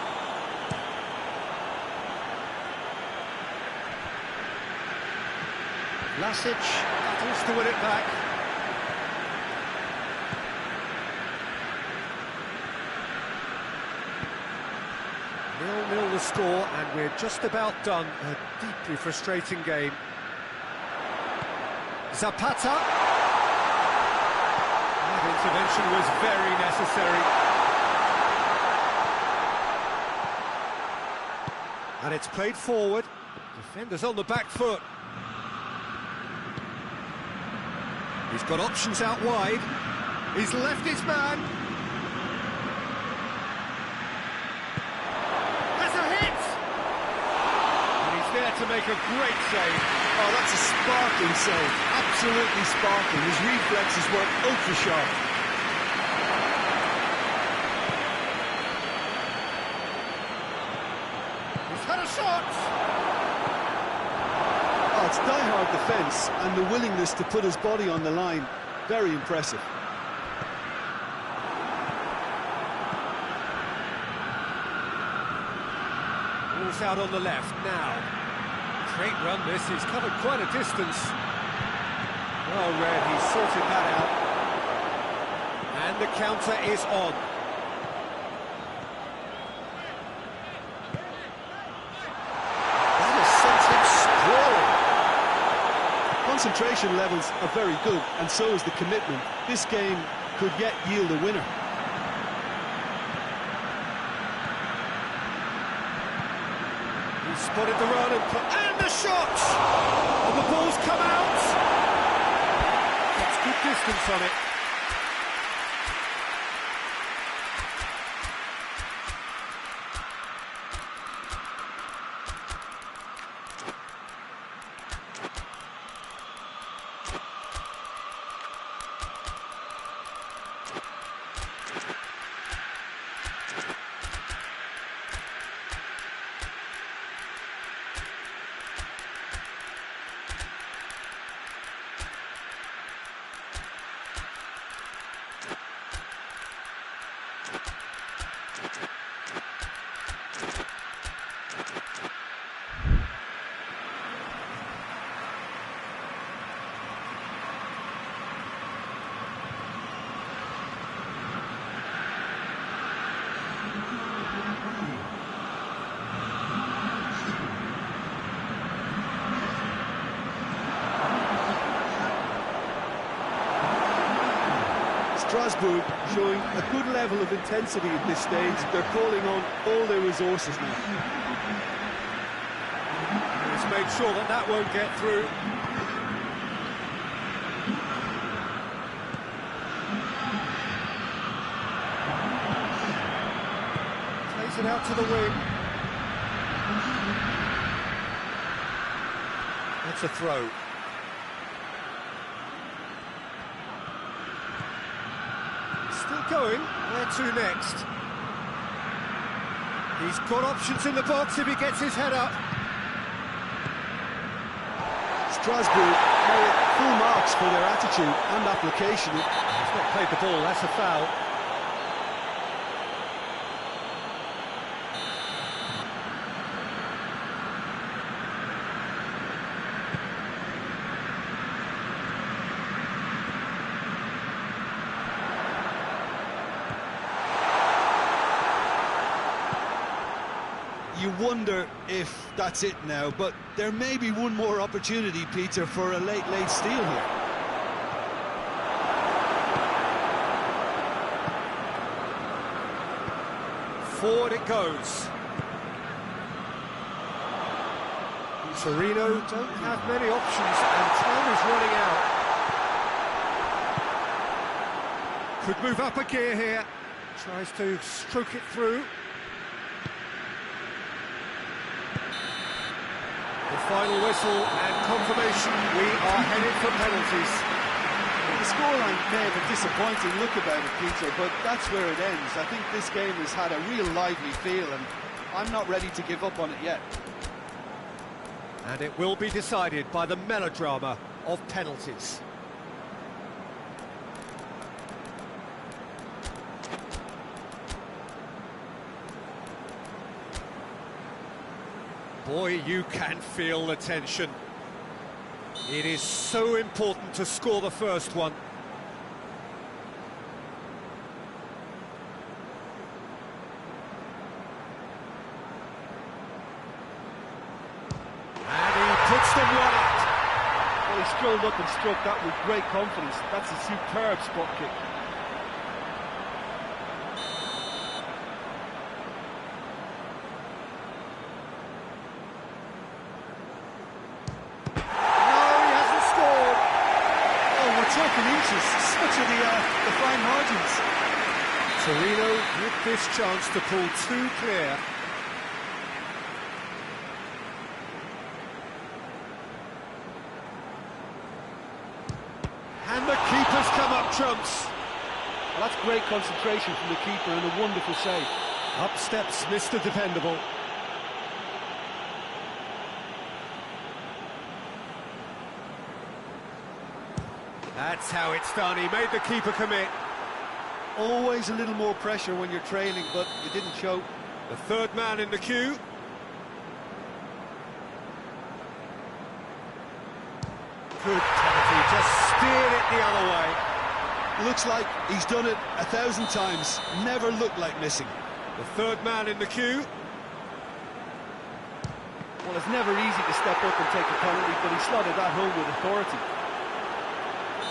Vlasic battles to win it back. Nil-nil the score, and we're just about done. A deeply frustrating game. Zapata. That intervention was very necessary. And it's played forward. Defenders on the back foot. He's got options out wide. He's left his man. That's a hit! And he's there to make a great save. Oh, that's a sparkling save. Absolutely sparkling. His reflexes were ultra sharp. He's had a shot! Oh, it's die-hard defence and the willingness to put his body on the line. Very impressive. Ball's out on the left now. Great run this, he's covered quite a distance. Well read, he's sorted that out. And the counter is on. That has sent him sprawling. Concentration levels are very good, and so is the commitment. This game could yet yield a winner. He's spotted the run and the shot! And the ball's come out! That's good distance on it. Strasbourg showing a good level of intensity at this stage. They're calling on all their resources now. He's made sure that that won't get through. Plays it out to the wing. That's a throw. Still going. Where to next? He's got options in the box if he gets his head up. Strasbourg carry full marks for their attitude and application. He's not played the ball, that's a foul. You wonder if that's it now, but there may be one more opportunity, Peter, for a late steal here. Forward it goes. Torino don't have many options and time is running out. Could move up a gear here. Tries to stroke it through. The final whistle and confirmation, we are headed for penalties. The scoreline may have a disappointing look about it, Peter, but that's where it ends. I think this game has had a real lively feel, and I'm not ready to give up on it yet. And it will be decided by the melodrama of penalties. Boy, you can feel the tension. It is so important to score the first one. And he puts them one up. Well, he strolled up and struck that with great confidence. That's a superb spot kick. Talking inches, such are the fine margins. Torino with this chance to pull two clear. And the keeper's come up trumps. Well, that's great concentration from the keeper and a wonderful save. Up steps Mr. Dependable. That's how it's done, he made the keeper commit. Always a little more pressure when you're trailing, but it didn't show. The third man in the queue. Good penalty, just steered it the other way. Looks like he's done it 1,000 times, never looked like missing. The third man in the queue. Well, it's never easy to step up and take a penalty, but he slotted that home with authority.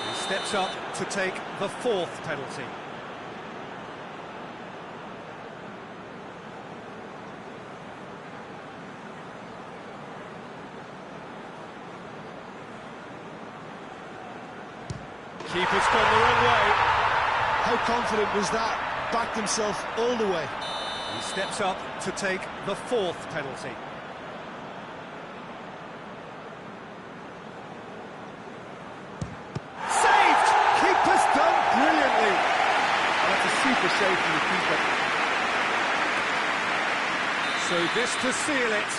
He steps up to take the fourth penalty. Keeper's gone the wrong way. How confident was that? Backed himself all the way. He steps up to take the fourth penalty. That's a super save from the keeper. So this to seal it.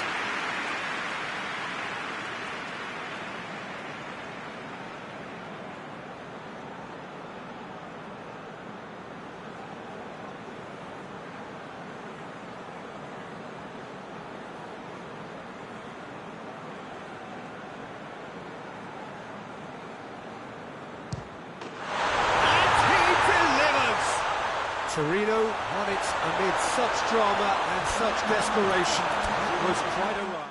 Torino won it amid such drama and such desperation. It was quite a ride.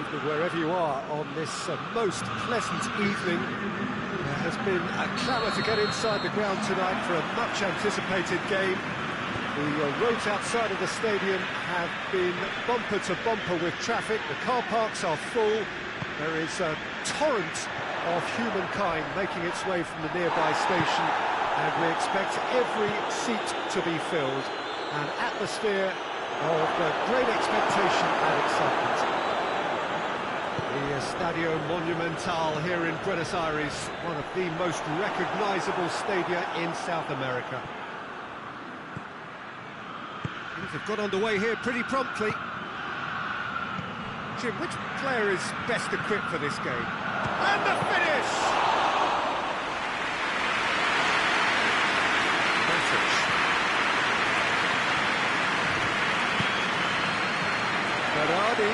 evening, wherever you are on this most pleasant evening. There has been a clamour to get inside the ground tonight for a much-anticipated game. The roads outside of the stadium have been bumper to bumper with traffic. The car parks are full. There is a torrent of humankind making its way from the nearby station, and we expect every seat to be filled. An atmosphere of great expectation and excitement. The Estadio Monumental here in Buenos Aires, one of the most recognisable stadia in South America. Things have got underway here pretty promptly. Jim, which player is best equipped for this game? And the finish! Berardi.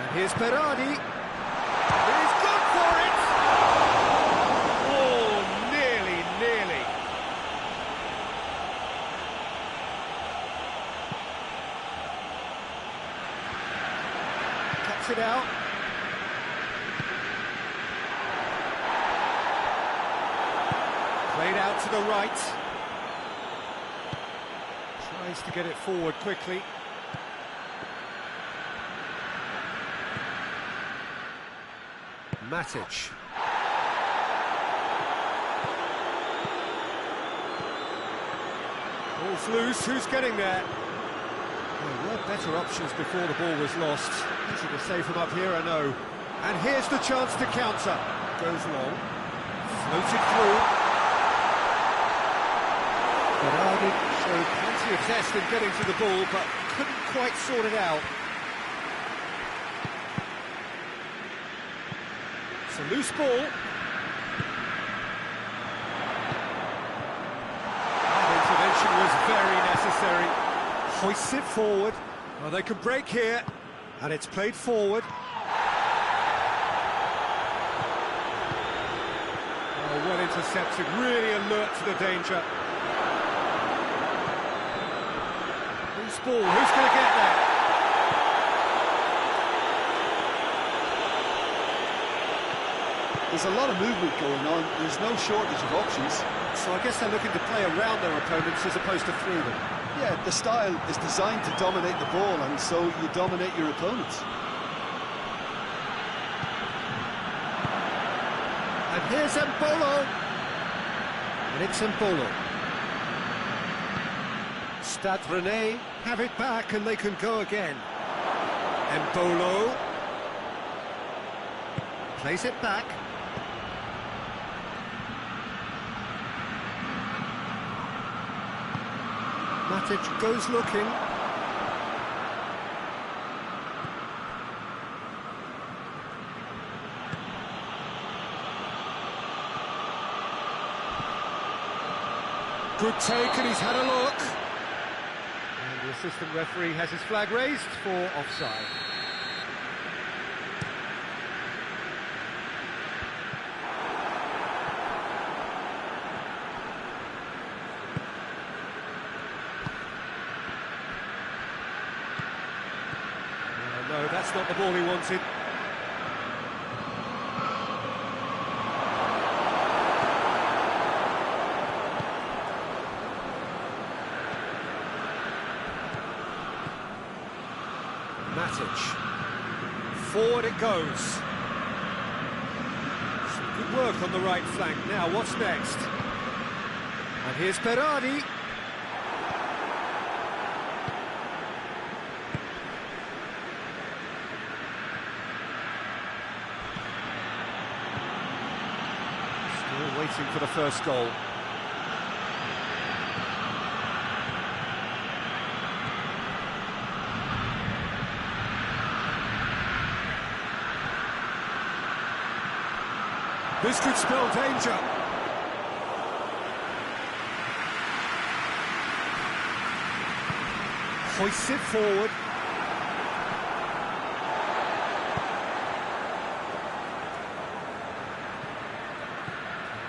And here's Berardi. He's gone for it! Oh, nearly. Cuts it out. Played out to the right. Tries to get it forward quickly. Matic. Ball's loose, who's getting there? There were better options before the ball was lost. Easy to save from up here, I know. And here's the chance to counter. Goes long. Floated through. Berardi showed plenty of zest in getting to the ball, but couldn't quite sort it out. It's a loose ball. That intervention was very necessary. Hoists it forward. Well, they can break here, and it's played forward. Oh, well intercepted, really alert to the danger. Loose ball, who's going to get that? There's a lot of movement going on. There's no shortage of options. So I guess they're looking to play around their opponents as opposed to through them. Yeah, the style is designed to dominate the ball, and so you dominate your opponents. And here's Embolo. And it's Embolo. Stade Rennais have it back and they can go again. Embolo. Plays it back. Matic goes looking. Good take, and he's had a look. And the assistant referee has his flag raised for offside. No, that's not the ball he wanted. Matic. Forward it goes. Some good work on the right flank. Now, what's next? And here's Berardi. Still waiting for the first goal. This could spell danger. Hoists it forward.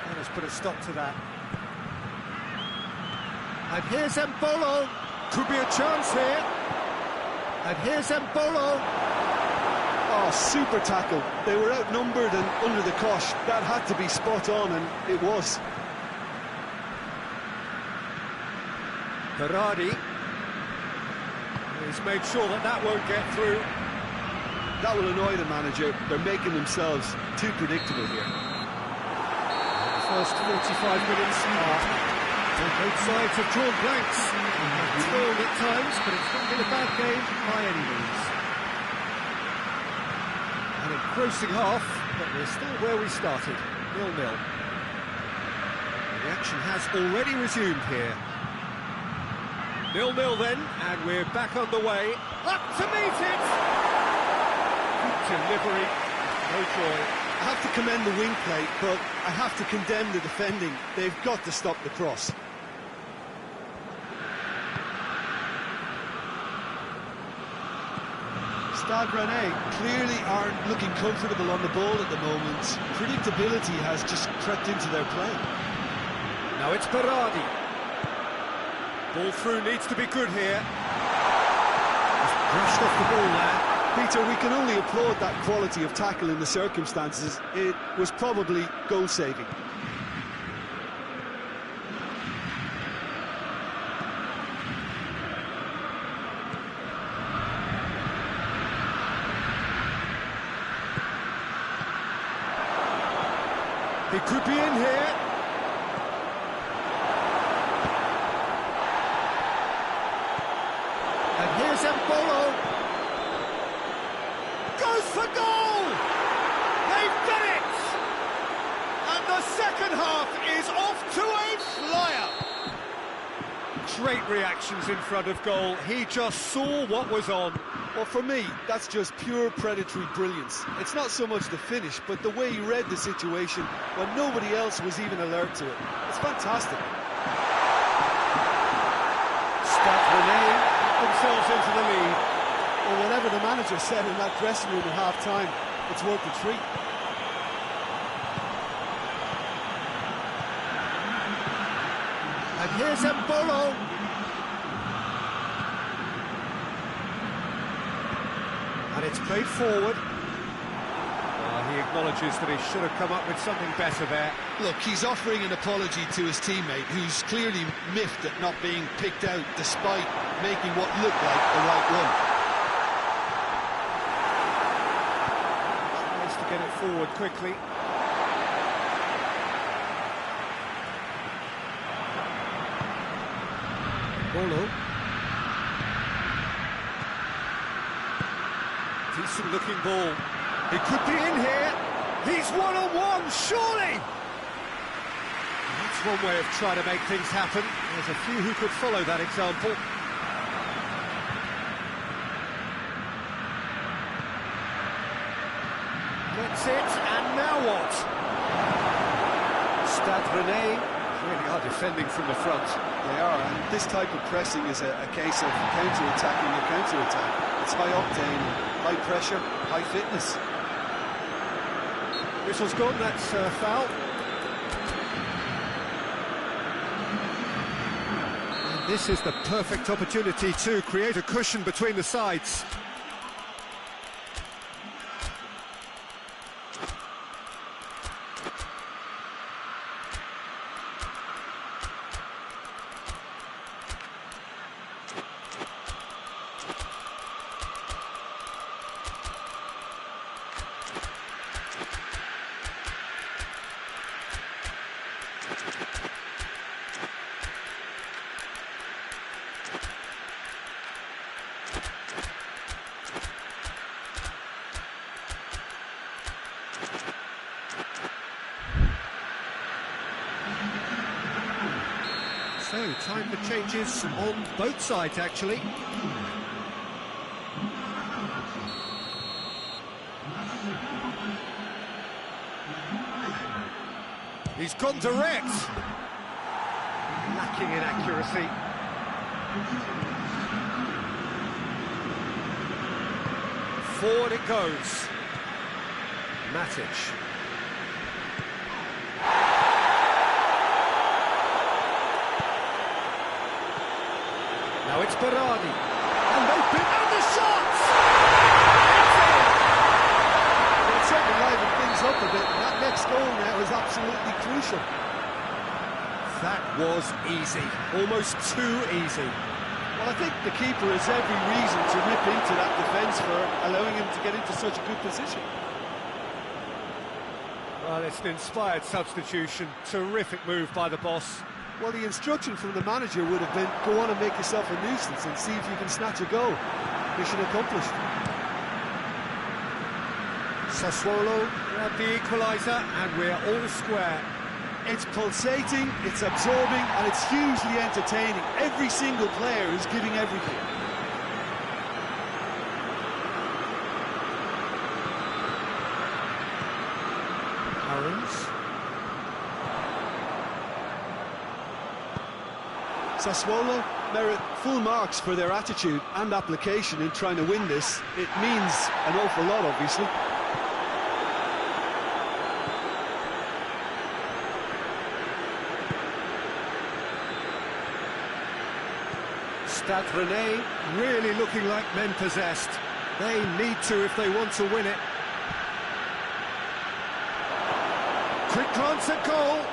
And let's put a stop to that. And here's Mbolo. Could be a chance here. And here's Mbolo. Oh, super tackle. They were outnumbered and under the cosh. That had to be spot on, and it was. Berardi. He's made sure that that won't get through. That will annoy the manager. They're making themselves too predictable here. The first 45 minutes are... both sides have drawn blanks. Toiled at times, but it's not been a bad game by any means. An engrossing half, but we're still where we started, 0-0. The action has already resumed here. 0-0 then, and we're back underway. Up to meet it! Good delivery, no joy. I have to commend the wing play, but I have to condemn the defending. They've got to stop the cross. Stade Rennais clearly aren't looking comfortable on the ball at the moment. Predictability has just crept into their play. Now it's Berardi. Ball through needs to be good here. He's brushed off the ball there. Peter, we can only applaud that quality of tackle in the circumstances. It was probably goal-saving. He could be in here. And here's Mbolo. Goes for goal! They've done it! And the second half is off to a flyer. Great reactions in front of goal. He just saw what was on. Well, for me, that's just pure predatory brilliance. It's not so much the finish, but the way he read the situation when nobody else was even alert to it. It's fantastic. Stade Rennais themselves into the lead. Well, whatever the manager said in that dressing room at half-time, it's worth the treat. And here's Mbolo. And it's played forward. He acknowledges that he should have come up with something better there. Look, he's offering an apology to his teammate, who's clearly miffed at not being picked out despite making what looked like the right run. Tries to get it forward quickly. Bolo. Decent looking ball. He could be in here. He's one-on-one, surely! That's one way of trying to make things happen. There's a few who could follow that example. Gets it, and now what? Stade Rennais really are defending from the front. They are, and this type of pressing is a case of counter-attacking a counter-attack. It's high octane, high pressure, high fitness. Whistle's gone, that's foul. And this is the perfect opportunity to create a cushion between the sides. So, time for changes on both sides, actually. He's gone direct. Lacking in accuracy. Forward it goes. Matic. Now it's Berardi. And they've been on the shots! It's certainly livened things up a bit, and that next goal now is absolutely crucial. That was easy. Almost too easy. Well, I think the keeper has every reason to rip into that defence for allowing him to get into such a good position. Well, it's an inspired substitution. Terrific move by the boss. Well, the instruction from the manager would have been, go on and make yourself a nuisance and see if you can snatch a goal. Mission accomplished. Sassuolo grab the equaliser, and we're all square. It's pulsating, it's absorbing, and it's hugely entertaining. Every single player is giving everything. Aaron's. Sassuolo merit full marks for their attitude and application in trying to win this. It means an awful lot, obviously. Stade Rennais really looking like men possessed. They need to if they want to win it. Quick glance at goal.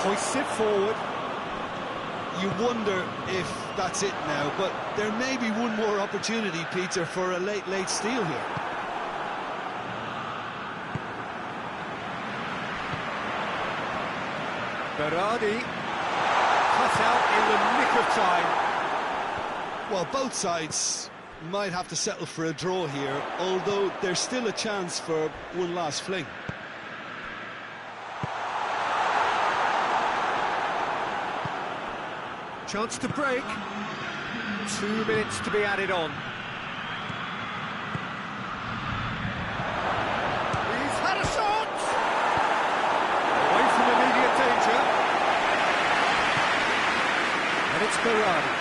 Hoists it forward. You wonder if that's it now, but there may be one more opportunity, Peter, for a late steal here. Berardi cut out in the nick of time. Well, both sides might have to settle for a draw here, although there's still a chance for one last fling. Chance to break. 2 minutes to be added on. He's had a shot! Away from immediate danger. And it's Berardi.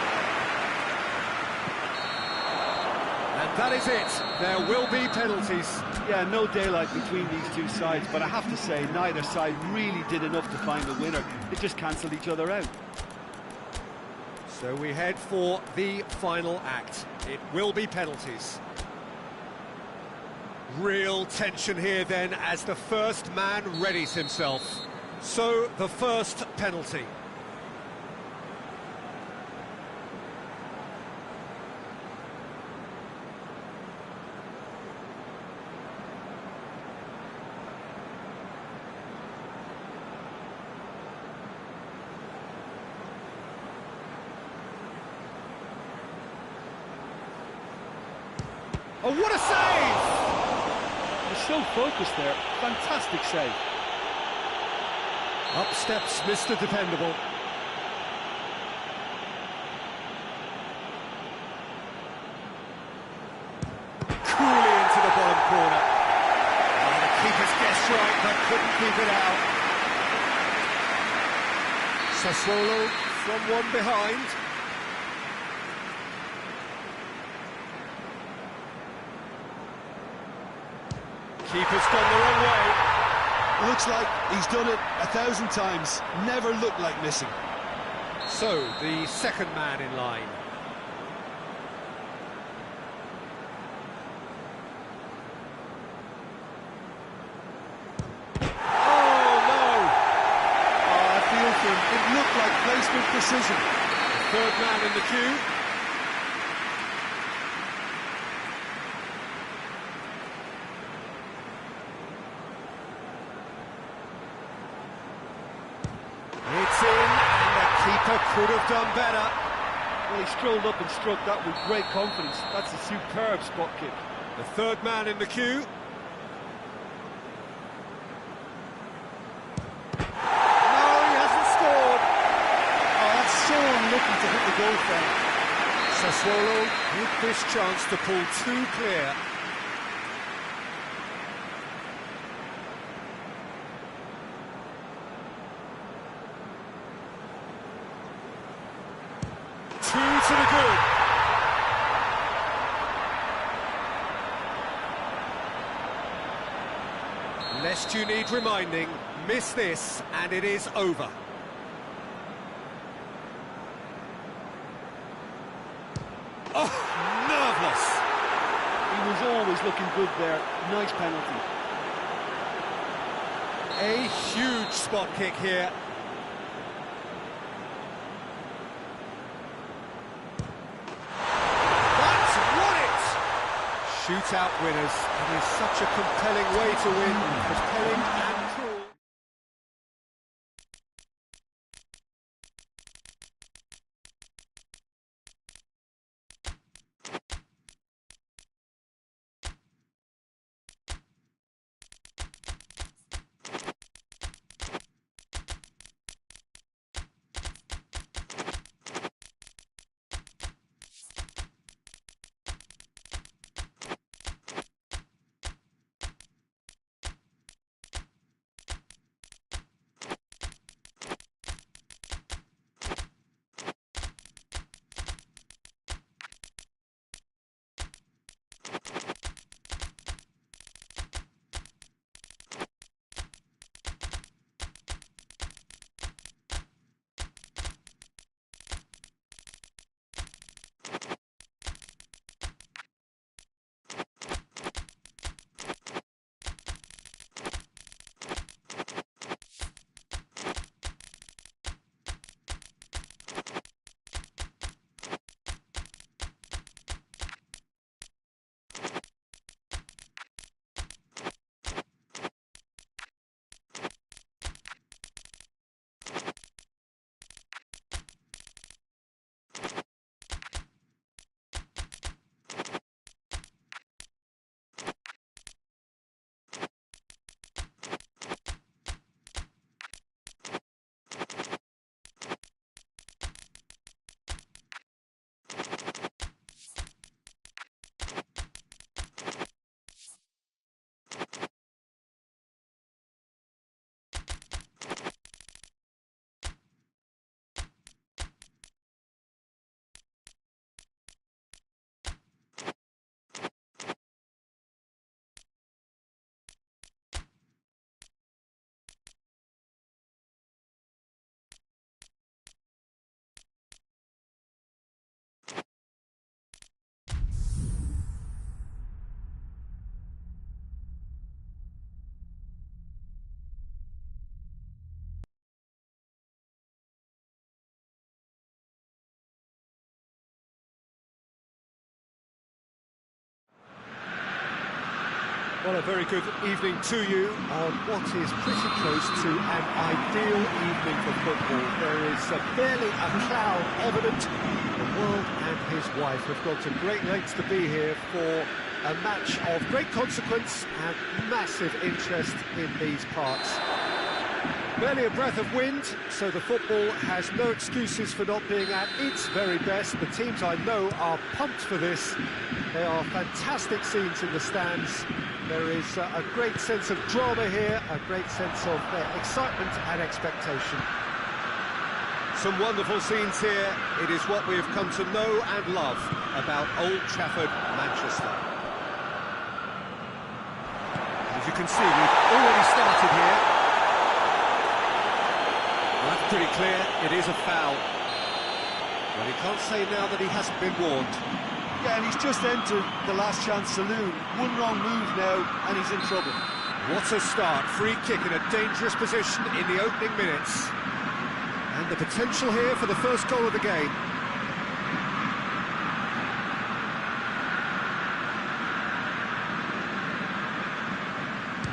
And that is it. There will be penalties. Yeah, no daylight between these two sides, but I have to say, neither side really did enough to find the winner. They just cancelled each other out. So we head for the final act. It will be penalties. Real tension here then as the first man readies himself. So the first penalty. Oh, what a save! He's so focused there. Fantastic save. Up steps Mr. Dependable. Coolly into the bottom corner. Oh, the keeper's guessed right, but couldn't keep it out. Sassuolo from one behind. Keeper's gone the wrong way. Looks like he's done it 1,000 times. Never looked like missing. So, the second man in line. Oh, no! Oh, I feel for him. It looked like placement precision. Third man in the queue. It's in, and the keeper could have done better. Well, he strolled up and struck that with great confidence. That's a superb spot kick. The third man in the queue. No, he hasn't scored. Oh, that's so unlucky to hit the goal frame. Sassuolo with this chance to pull two clear. Two to the good. Lest you need reminding, miss this and it is over. looking good there. Nice penalty. A huge spot kick here. That's won it! Shootout winners. It is such a compelling way to win. Compelling and cruel. Well, a very good evening to you on what is pretty close to an ideal evening for football. There is barely a cloud evident. The world and his wife have gone to great lengths to be here for a match of great consequence and massive interest in these parts. Barely a breath of wind, so the football has no excuses for not being at its very best. The teams I know are pumped for this. They are fantastic scenes in the stands. There is a great sense of drama here, a great sense of excitement and expectation. Some wonderful scenes here. It is what we have come to know and love about Old Trafford, Manchester. As you can see, we've already started here. Well, that's pretty clear. It is a foul. Well, he can't say now that he hasn't been warned. Yeah, and he's just entered the last chance saloon. One wrong move now, and he's in trouble. What a start. Free kick in a dangerous position in the opening minutes. And the potential here for the first goal of the game.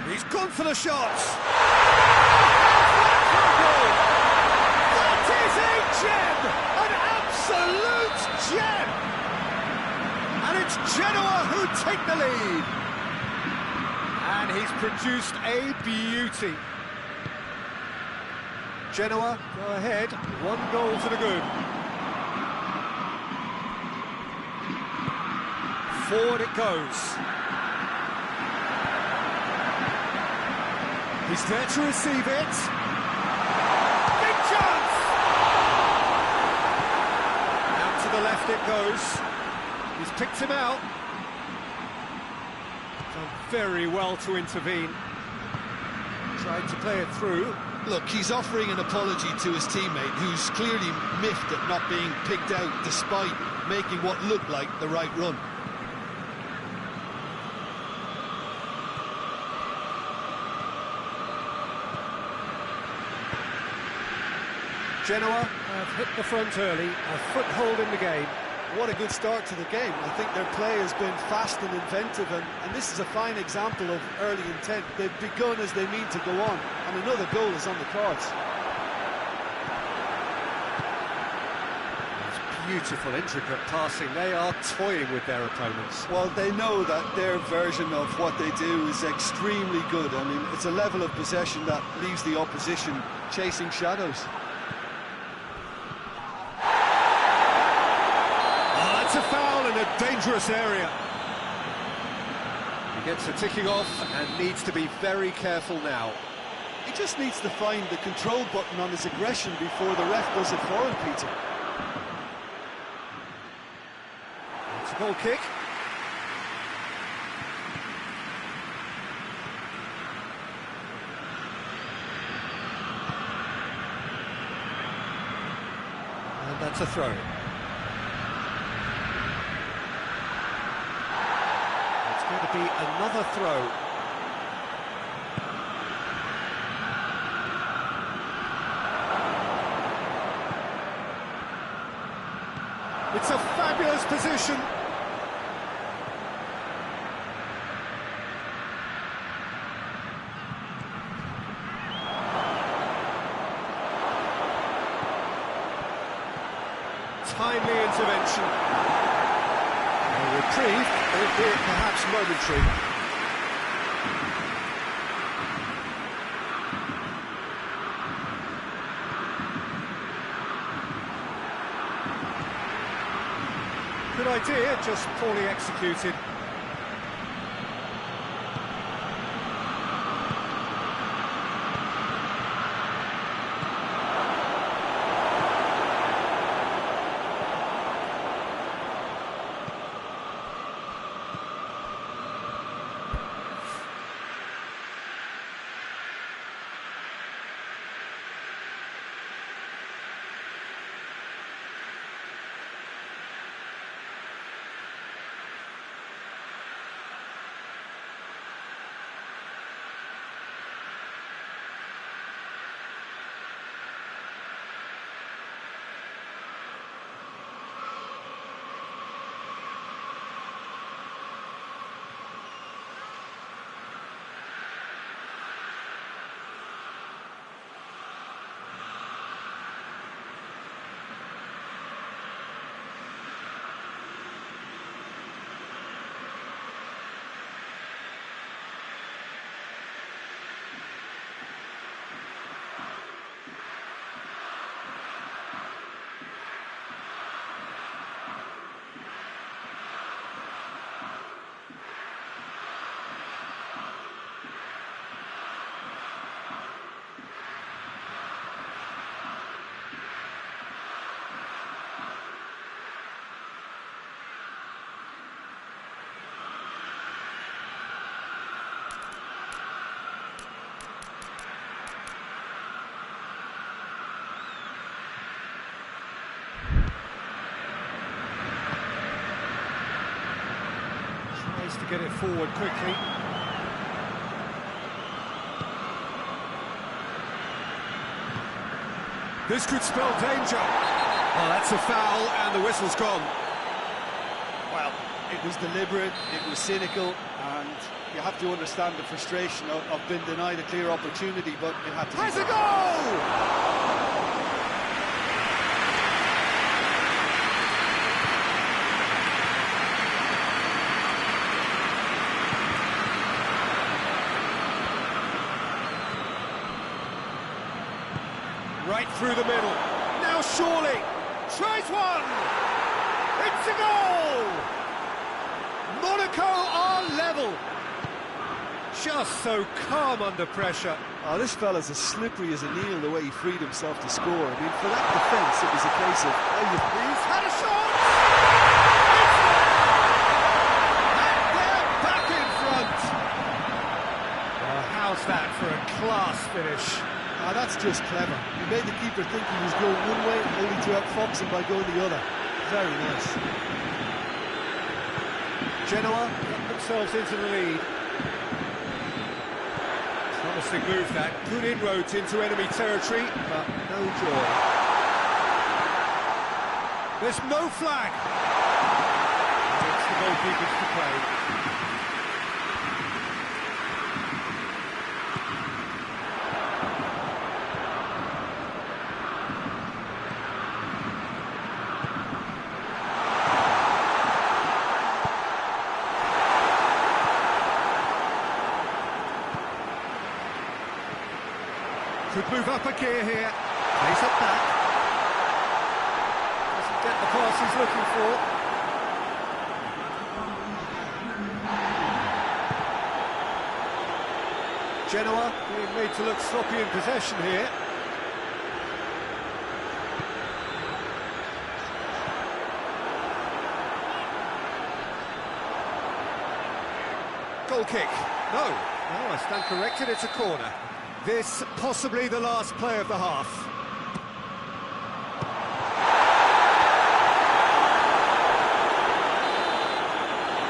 He's gone for the shots. That is a gem! An absolute gem! And it's Genoa who take the lead. And he's produced a beauty. Genoa go ahead, 1 goal to the good. Forward it goes. He's there to receive it. Big chance! Out to the left it goes. He's picked him out. Done very well to intervene. Tried to play it through. Look, he's offering an apology to his teammate, who's clearly miffed at not being picked out despite making what looked like the right run. Genoa have hit the front early, a foothold in the game. What a good start to the game. I think their play has been fast and inventive, and this is a fine example of early intent. They've begun as they mean to go on, and another goal is on the cards. Beautiful, intricate passing. They are toying with their opponents. Well, they know that their version of what they do is extremely good. I mean, it's a level of possession that leaves the opposition chasing shadows. Oh, that's a foul in a dangerous area. He gets a ticking off and needs to be very careful now. He just needs to find the control button on his aggression before the ref does it for him, P.Tan. Goal kick. And that's a throw. It's going to be another throw. It's a fabulous position. Timely intervention. A reprieve, albeit perhaps momentary. Good idea, just poorly executed. To get it forward quickly. This could spell danger. Oh, that's a foul, and the whistle's gone. Well, it was deliberate, it was cynical, and you have to understand the frustration of being denied a clear opportunity, but it had to be. Has a goal! Right through the middle. Now surely. Tries one. It's a goal. Monaco are level. Just so calm under pressure. Oh, this fella's as slippery as an eel the way he freed himself to score. I mean, for that defence, it was a case of... He's had a shot. And they're back in front. Well, how's that for a class finish? Ah, that's just clever. He made the keeper think he was going one way, only to outfox him by going the other. Very nice. Genoa got themselves into the lead. Promising move that. Good inroads into enemy territory, but no joy. There's no flag. It's the goalkeepers to play. Could move up a gear here. Plays it back. Doesn't get the pass he's looking for. Genoa being made to look sloppy in possession here. Goal kick. No, I stand corrected, it's a corner. This possibly the last play of the half.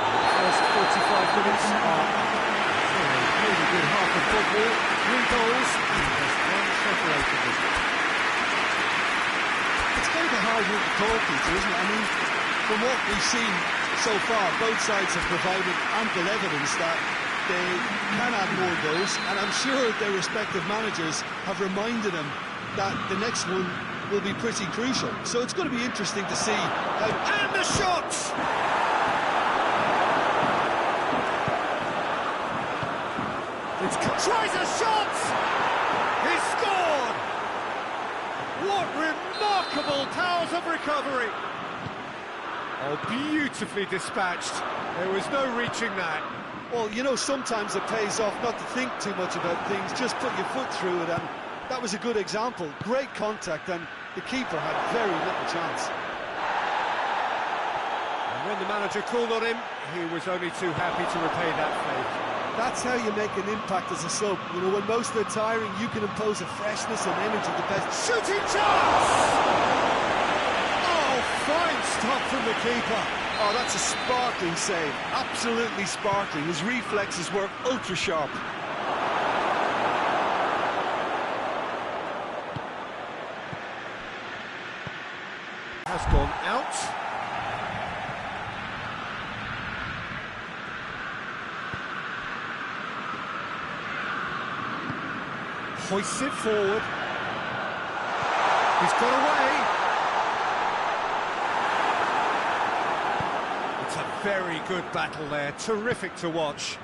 The first 45 minutes are a really good half of football. 3 goals, and there's one separating them. It's kind of a hard one to call, Peter, isn't it? I mean, from what we've seen so far, both sides have provided ample evidence that they can add more goals, and I'm sure their respective managers have reminded them that the next one will be pretty crucial. So it's going to be interesting to see how... And the shot! Tries a shot! He scored! What remarkable powers of recovery! Oh, beautifully dispatched. There was no reaching that. Well, you know, sometimes it pays off not to think too much about things, just put your foot through it, and that was a good example. Great contact, and the keeper had very little chance. And when the manager called on him, he was only too happy to repay that favour. That's how you make an impact as a sub. You know, when most are tiring, you can impose a freshness and energy the best. Shooting chance! Oh, fine stop from the keeper. Oh, that's a sparkling save. Absolutely sparkling. His reflexes were ultra sharp. Has gone out. Hoists it forward. He's got away. It's a very good battle there. Terrific to watch.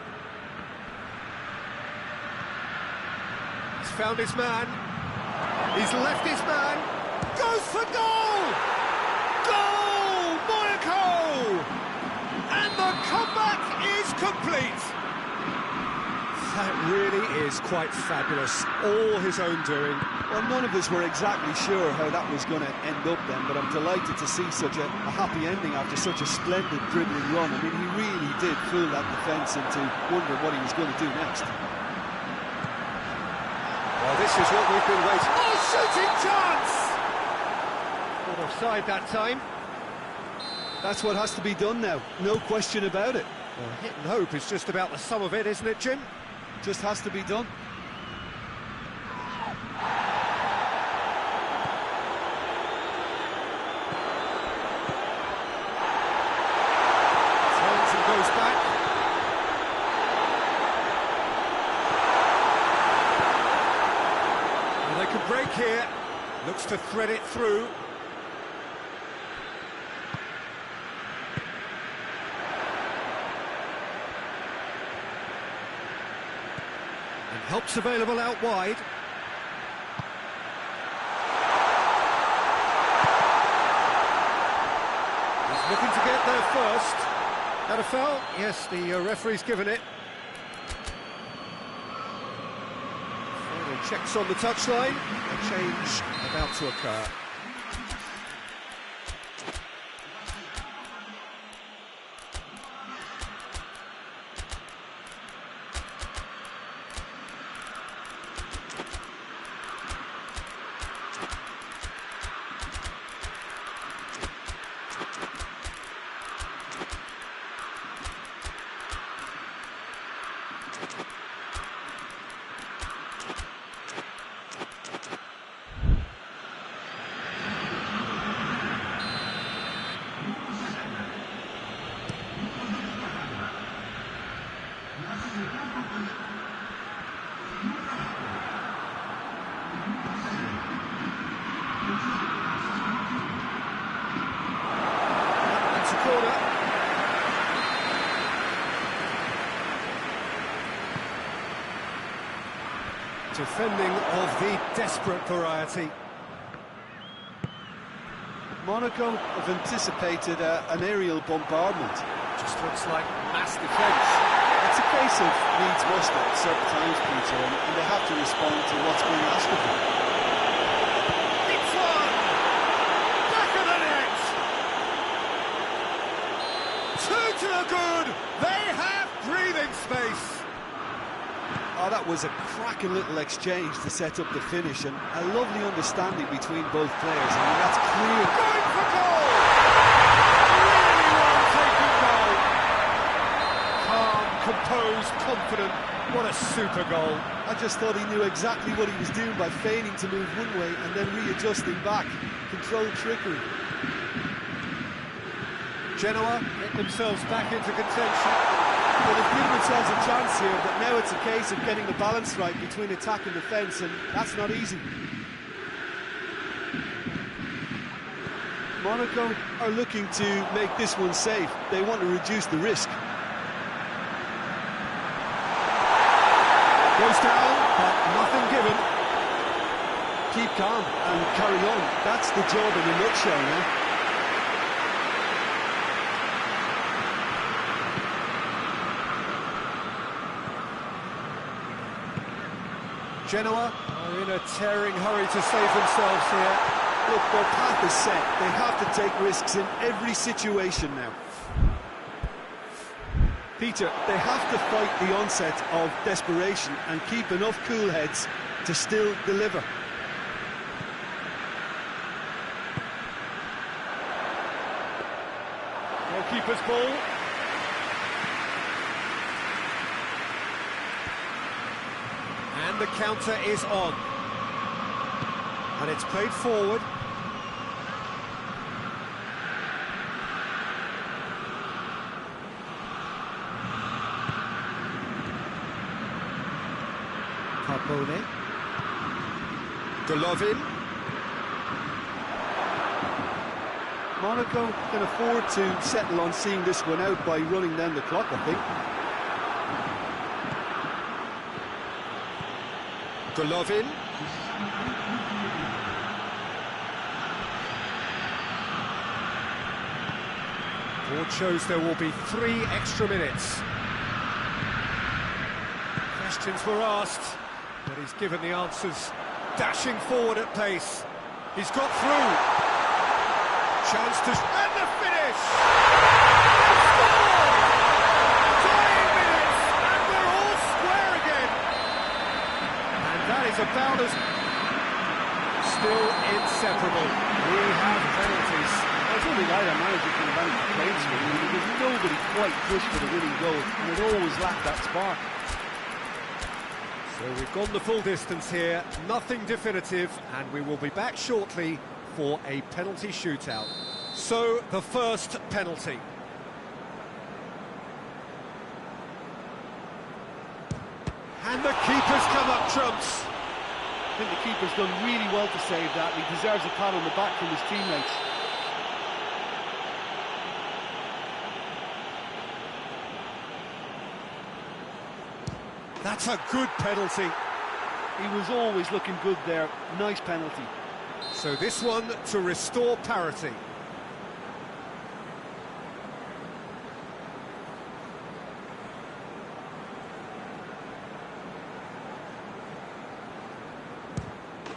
He's found his man. He's left his man. Goes for goal! Goal! Monaco! And the comeback is complete. That really is quite fabulous. All his own doing. Well, none of us were exactly sure how that was going to end up then, but I'm delighted to see such a happy ending after such a splendid dribbling run. I mean, he really did fool that defence into wondering what he was going to do next. Well, this is what we've been waiting. Oh, shooting chance! Not offside that time. That's what has to be done now, no question about it. Well, hit and hope is just about the sum of it, isn't it, Jim? Just has to be done. Turns and goes back. Well, they could break here. Looks to thread it through. Help's available out wide. He's looking to get there first. That a foul? Yes, the referee's given it. Final checks on the touchline. A change about to occur. Defending of the desperate variety. Monaco have anticipated an aerial bombardment. Just looks like mass defence. It's a case of needs must at certain times, Peter, and they have to respond to what's being asked of them. It's one! Back of the net! Two to the good! They have breathing space! Oh, that was a cracking little exchange to set up the finish, and a lovely understanding between both players. I mean, that's clear. Going for goal! Really well-taken goal. Calm, composed, confident. What a super goal. I just thought he knew exactly what he was doing by feigning to move one way and then readjusting back. Controlled trickery. Genoa get themselves back into contention. Well, they've given themselves a chance here, but now it's a case of getting the balance right between attack and defence, and that's not easy. Monaco are looking to make this one safe. They want to reduce the risk. Goes down, but nothing given. Keep calm and carry on. That's the job in a nutshell now. Genoa are in a tearing hurry to save themselves here. Look, their path is set. They have to take risks in every situation now. Peter, they have to fight the onset of desperation and keep enough cool heads to still deliver. Goalkeeper's ball. And the counter is on. And it's played forward. Carbone. Golovin. Monaco can afford to settle on seeing this one out by running down the clock, I think. Golovin. Board shows there will be 3 extra minutes. Questions were asked, but he's given the answers. Dashing forward at pace. He's got through. Chance to... and the finish! Score! 20 minutes, and we're all square again. And that is about as... still inseparable. We have penalties. I don't think either manager can have any complaints with him, because nobody quite pushed for the winning goal, and it always lacked that spark. So we've gone the full distance here, nothing definitive, and we will be back shortly for a penalty shootout. So, the first penalty. And the keeper's come up trumps. I think the keeper's done really well to save that, and he deserves a pat on the back from his teammates. That's a good penalty. He was always looking good there. Nice penalty. So this one to restore parity.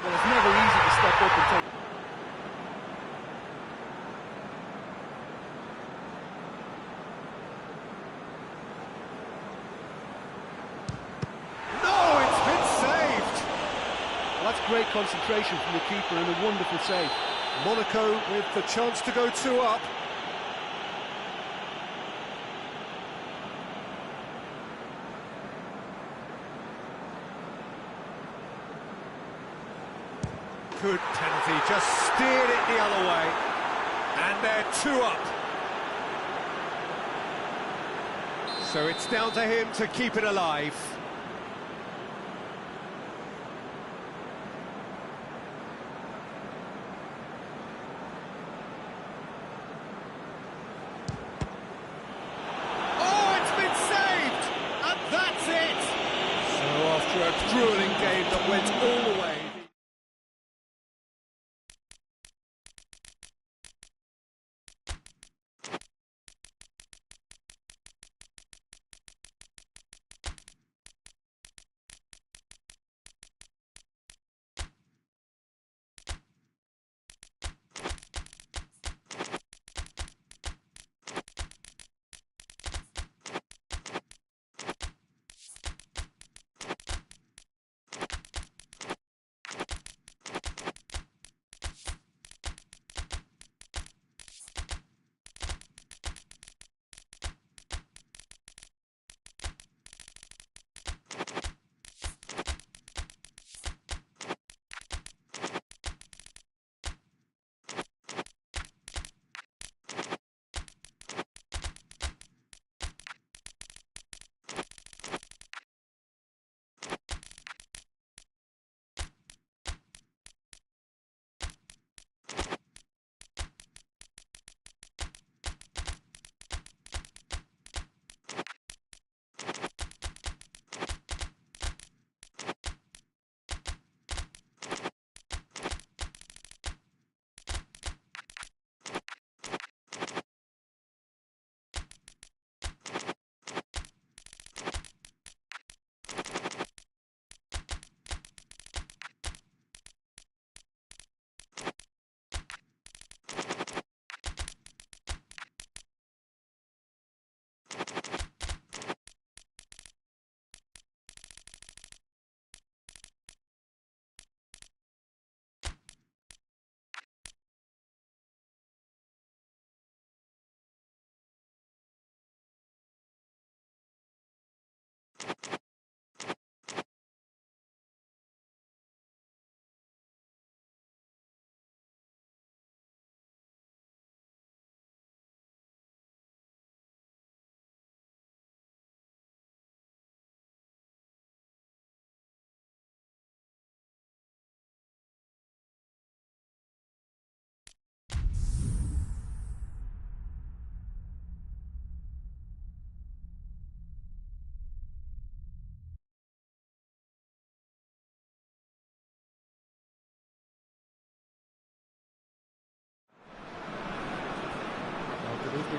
Well, it's never easy to step up and take... No, it's been saved! Well, that's great concentration from the keeper and a wonderful save. Monaco with the chance to go 2 up. Good penalty, just steered it the other way. And they're 2 up. So it's down to him to keep it alive. after a grueling game that went all the way.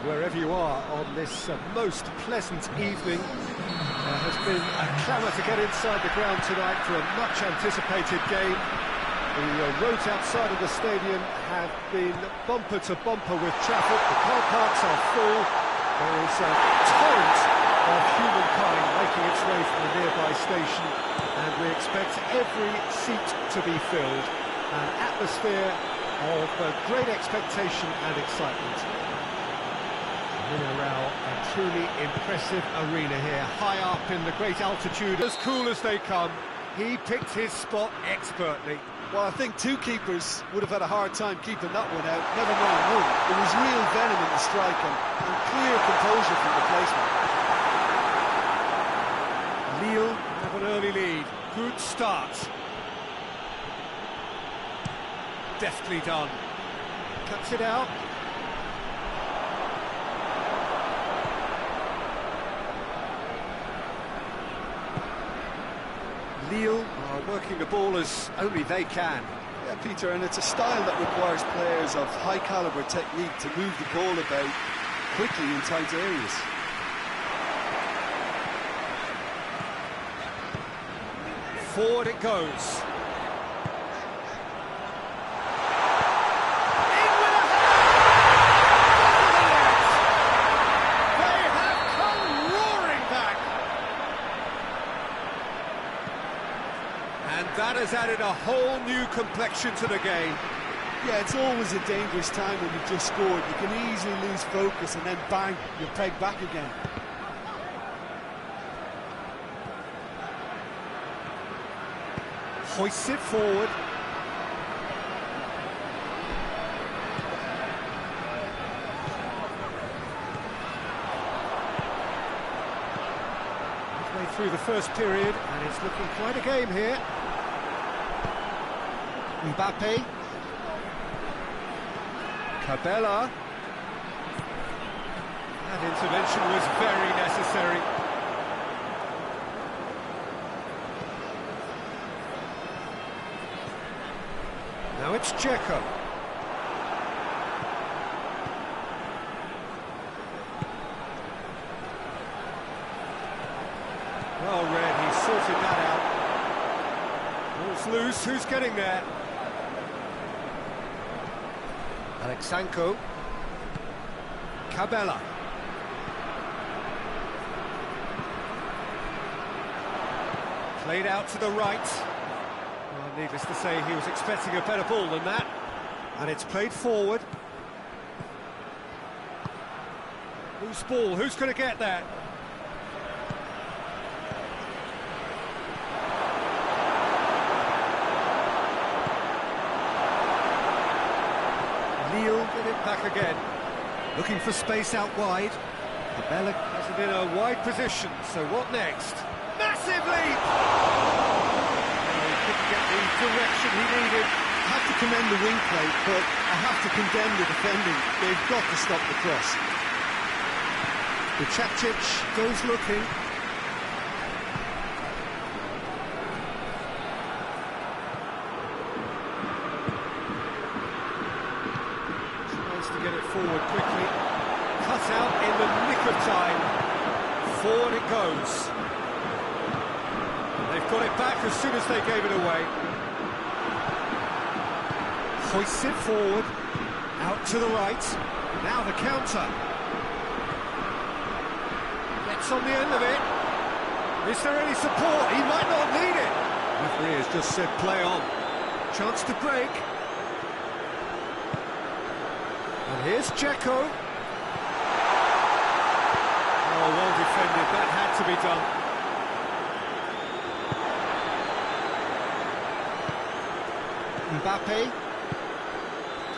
Wherever you are on this most pleasant evening, there has been a clamour to get inside the ground tonight for a much-anticipated game. The roads outside of the stadium have been bumper to bumper with traffic. The car parks are full. There is a torrent of humankind making its way from the nearby station, and we expect every seat to be filled. An atmosphere of great expectation and excitement. Mineral, a truly impressive arena here, high up in the great altitude, as cool as they come. He picked his spot expertly. Well, I think two keepers would have had a hard time keeping that one out, never mind one. There was real venom in the strike and clear composure from the placement. Lille have an early lead. Good start. Deftly done. Cuts it out. Lille are working the ball as only they can. Yeah, Peter, and it's a style that requires players of high-caliber technique to move the ball about quickly in tight areas. Forward it goes. And that has added a whole new complexion to the game. Yeah, it's always a dangerous time when you've just scored. You can easily lose focus and then bang, you're pegged back again. Hoists it forward. Halfway through the first period, and it's looking quite a game here. Mbappe. Cabela. That intervention was very necessary. Now it's Dzeko. Well read, he's sorted that out. Ball's loose, who's getting there? Alexanko. Cabella. Played out to the right. Well, needless to say, he was expecting a better ball than that. And it's played forward. Loose ball, who's going to get that? Lille get it back again. Looking for space out wide. Cabella has it in a wide position, so what next? Massive leap! Oh, he couldn't get the direction he needed. I have to commend the wing play, but I have to condemn the defending. They've got to stop the cross. Diachi goes looking. Tries to get it forward quickly. Cut out in the nick of time. Forward it goes. They've got it back as soon as they gave it away. Hoists it forward. Out to the right. Now the counter. Gets on the end of it. Is there any support? He might not need it. Referee has just said play on. Chance to break. And here's Dzeko. Oh, well defended. That had to be done. Mbappe.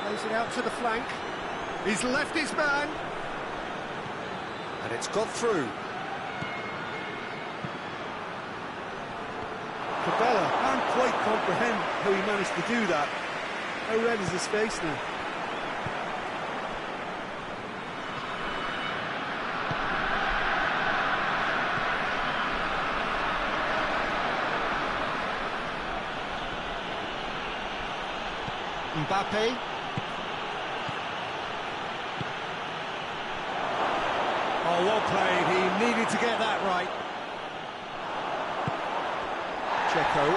Plays it out to the flank. He's left his man. And it's got through. Cabella can't quite comprehend how he managed to do that. How red is his face now? Mbappe. Oh, well played. He needed to get that right. Dzeko.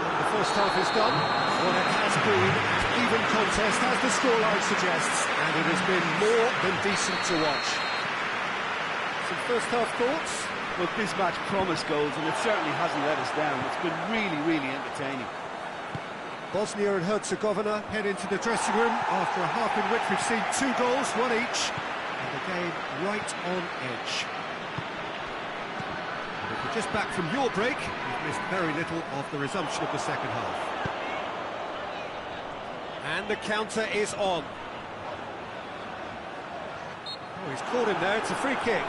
The first half is done. Well, it has been an even contest, as the scoreline suggests, and it has been more than decent to watch. Some first half thoughts? Look, this match promised goals, and it certainly hasn't let us down. It's been really, really entertaining. Bosnia and Herzegovina head into the dressing room after a half in which we've seen 2 goals, one each, and the game right on edge. And if you're just back from your break, you've missed very little of the resumption of the second half. And the counter is on. Oh, he's caught him there, it's a free kick.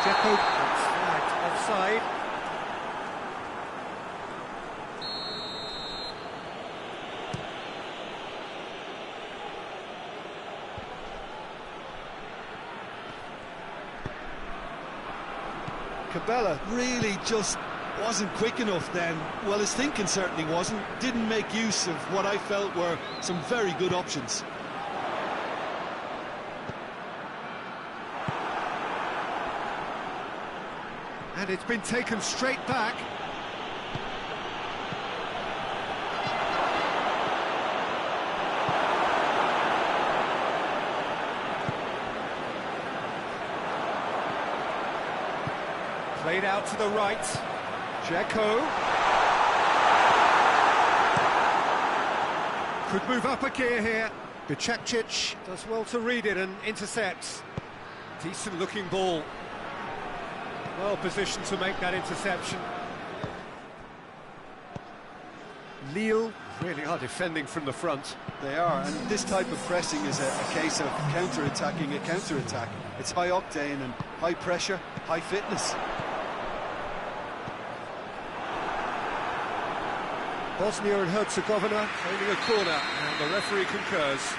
Dzeko gets flagged offside. Cabella really just wasn't quick enough then. Well, his thinking certainly wasn't. Didn't make use of what I felt were some very good options. And it's been taken straight back. Played out to the right. Dzeko. Could move up a gear here. Diachi does well to read it and intercepts. Decent looking ball. Well positioned to make that interception. Lille Really are defending from the front. They are, and this type of pressing is a case of counter-attacking a counter-attack. It's high octane and high pressure, high fitness. Bosnia and Herzegovina trailing a corner, and the referee concurs.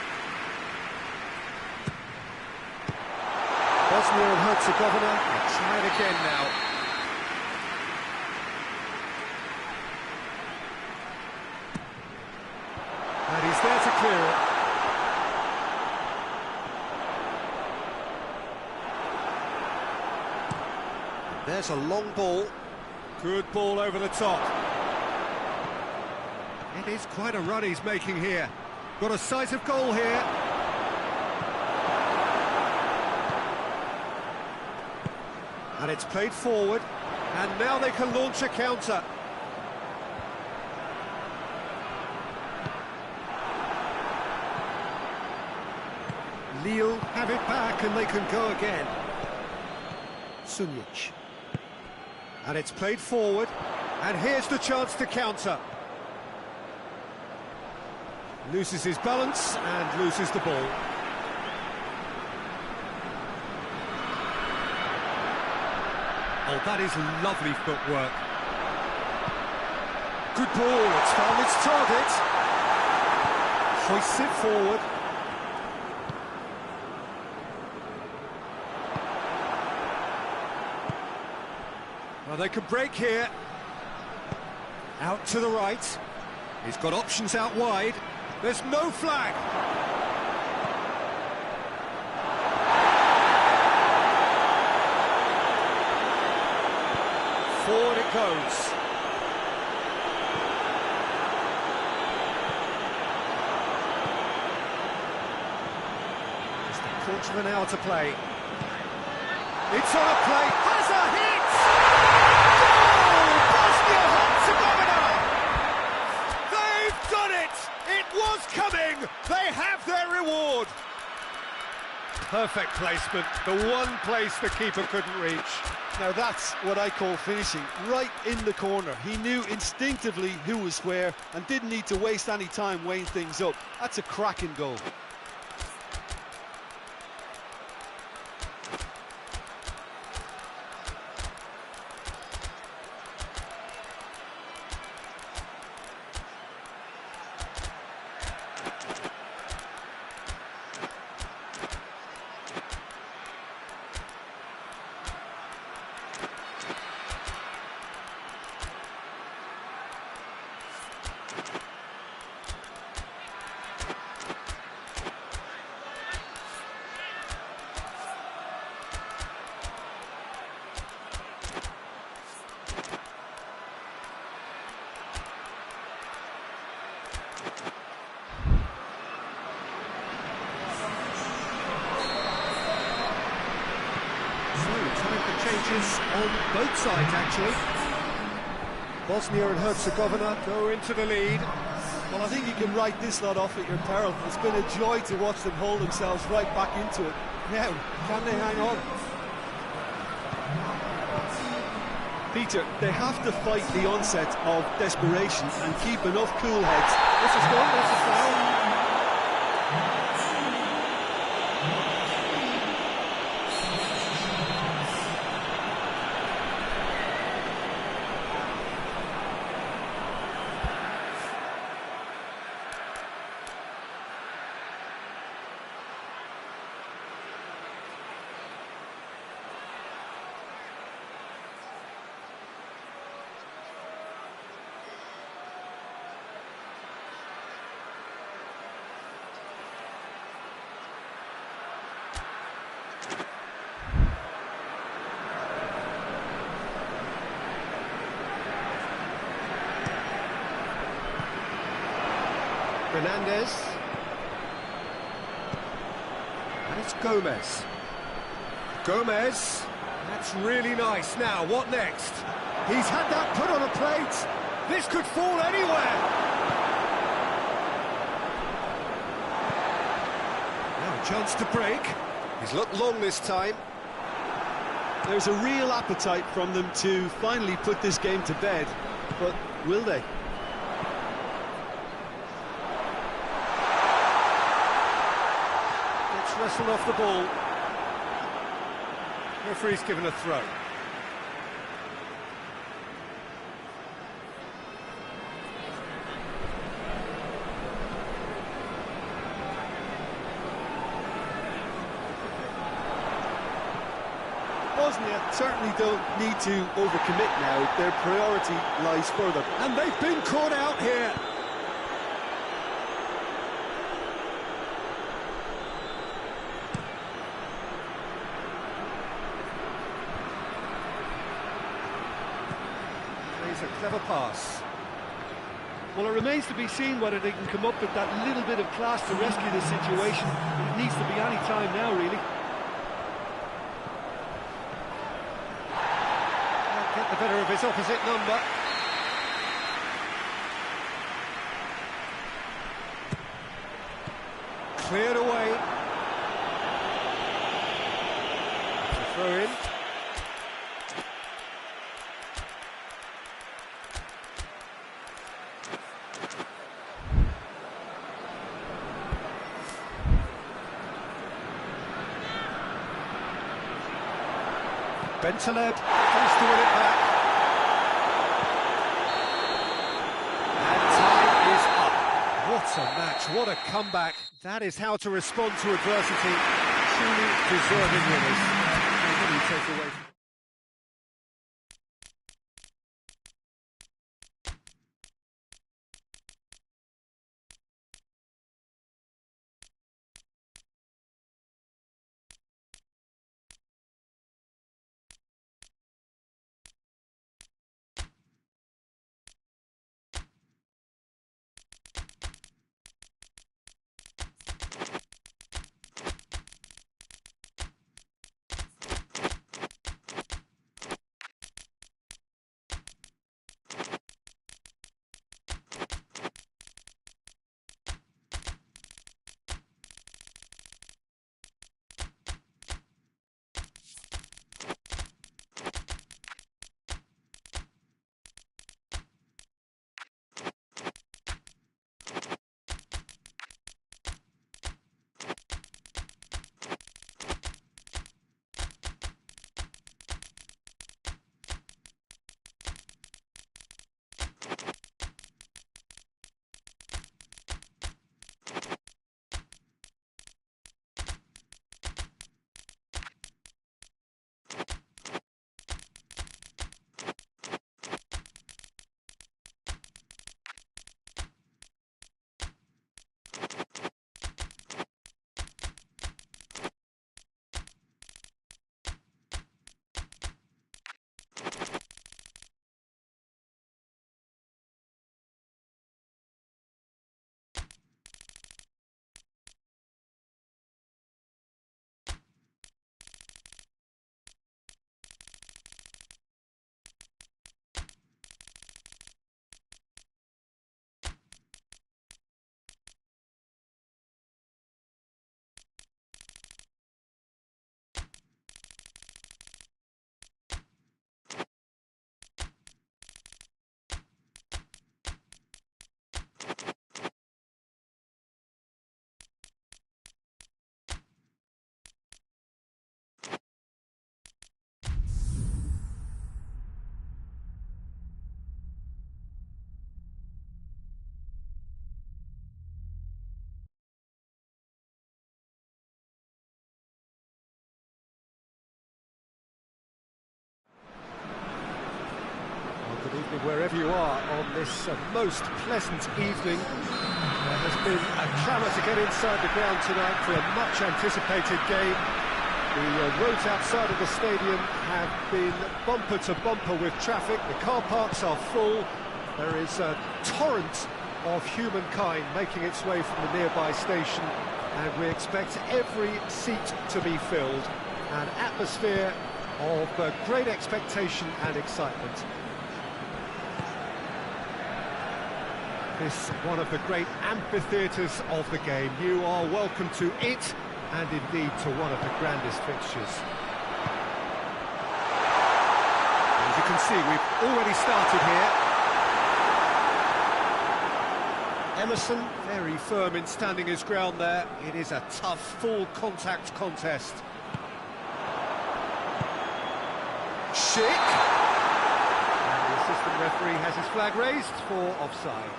Bosnia and Herzegovina will try it again now. And he's there to clear it. There's a long ball. Good ball over the top. It is quite a run he's making here. Got a sight of goal here. And it's played forward. And now they can launch a counter. Lille have it back and they can go again. Sunjic. And it's played forward. And here's the chance to counter. Loses his balance and loses the ball. Oh, that is lovely footwork. Good ball, it's found its target. Hoists it forward. Well, they could break here. Out to the right. He's got options out wide. There's no flag. Forward it goes. Just a quarter of an hour to play. It's on a play. Has a hit! Goal! Bosnia-Herzegovina! They've done it! It was coming! They have their reward! Perfect placement. The one place the keeper couldn't reach. Now that's what I call finishing, right in the corner. He knew instinctively who was where and didn't need to waste any time weighing things up. That's a cracking goal. Changes on both sides, actually. Bosnia and Herzegovina go into the lead. Well, I think you can write this lot off at your peril. It's been a joy to watch them hold themselves right back into it. Now, can they hang on? Peter, they have to fight the onset of desperation and keep enough cool heads. This is good, this is foul. Fernandez. And it's Gomez. Gomez. That's really nice. Now, what next? He's had that put on a plate. This could fall anywhere. Now a chance to break. He's looked long this time. There's a real appetite from them to finally put this game to bed, but will they? Whistle off the ball. Referee's given a throw. Bosnia certainly don't need to overcommit now. Their priority lies further. And they've been caught out here. Plays a clever pass. Well, it remains to be seen whether they can come up with that little bit of class to rescue the situation. It needs to be any time now, really. Get the better of his opposite number. Cleared away. Throw in. Bentaleb tries to win it back. And time is up. What a match, what a comeback. That is how to respond to adversity. Truly deserving winners. What do you take away from wherever you are on this most pleasant evening. There has been a clamour to get inside the ground tonight for a much anticipated game. The roads outside of the stadium have been bumper to bumper with traffic. The car parks are full. There is a torrent of humankind making its way from the nearby station, and we expect every seat to be filled. An atmosphere of great expectation and excitement. This one of the great amphitheatres of the game. You are welcome to it, and indeed to one of the grandest fixtures. As you can see, we've already started here. Emerson, very firm in standing his ground there. It is a tough, full-contact contest. Schick! And the assistant referee has his flag raised for offside.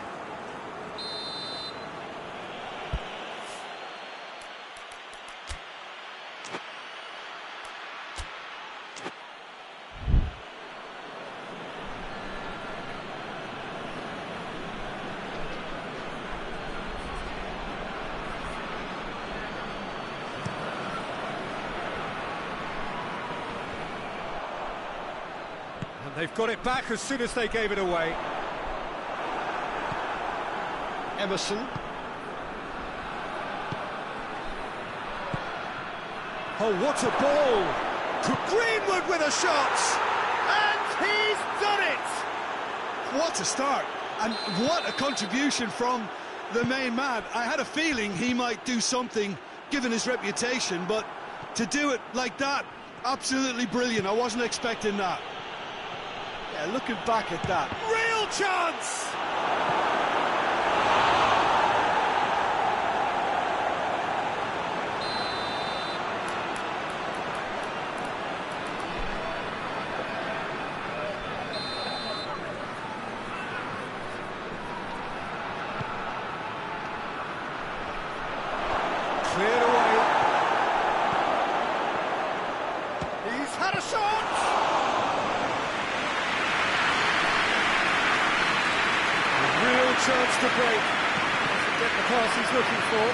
They've got it back as soon as they gave it away. Emerson. Oh, what a ball! To Greenwood with a shot! And he's done it! What a start, and what a contribution from the main man. I had a feeling he might do something, given his reputation, but to do it like that, absolutely brilliant. I wasn't expecting that. Yeah, looking back at that. Real chance! Cleared away. He's had a shot! Chance to break. Doesn't get the pass he's looking for.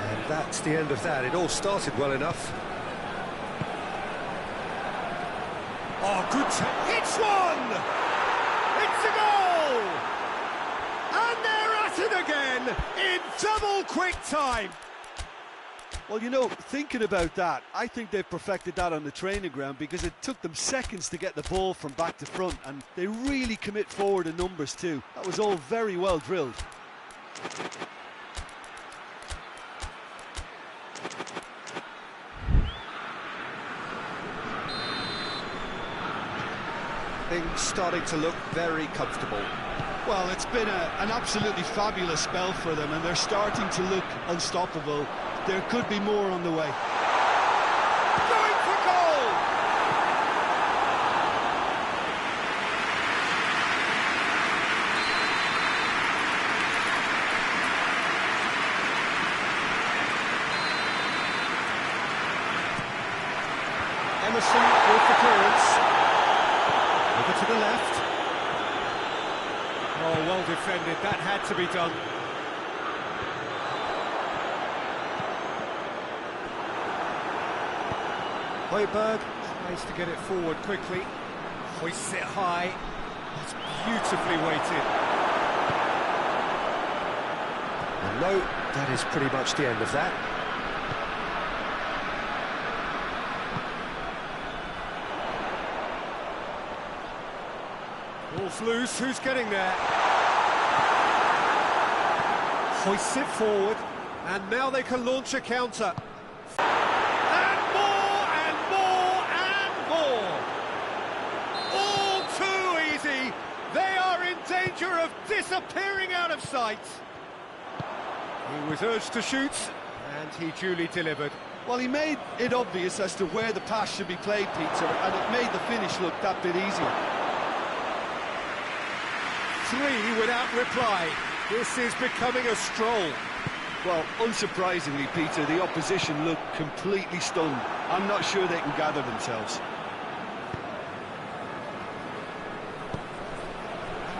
And that's the end of that. It all started well enough. Oh, good hits one! It's a goal! And they're at it again in double quick time. Well, you know, thinking about that, I think they've perfected that on the training ground because it took them seconds to get the ball from back to front, and they really commit forward in numbers too. That was all very well drilled. Things starting to look very comfortable. Well, it's been an absolutely fabulous spell for them, and they're starting to look unstoppable. There could be more on the way. Going for goal! Emerson with the clearance. Over to the left. Oh, well defended. That had to be done. Højbjerg tries to get it forward quickly, hoists it high, it's beautifully weighted. And no, that is pretty much the end of that. Ball's loose, who's getting there? Hoists it forward, and now they can launch a counter. Danger of disappearing out of sight. He was urged to shoot, and he duly delivered. Well, he made it obvious as to where the pass should be played, Peter, and it made the finish look that bit easier. 3 without reply. This is becoming a stroll. Well, unsurprisingly, Peter, the opposition look completely stunned. I'm not sure they can gather themselves.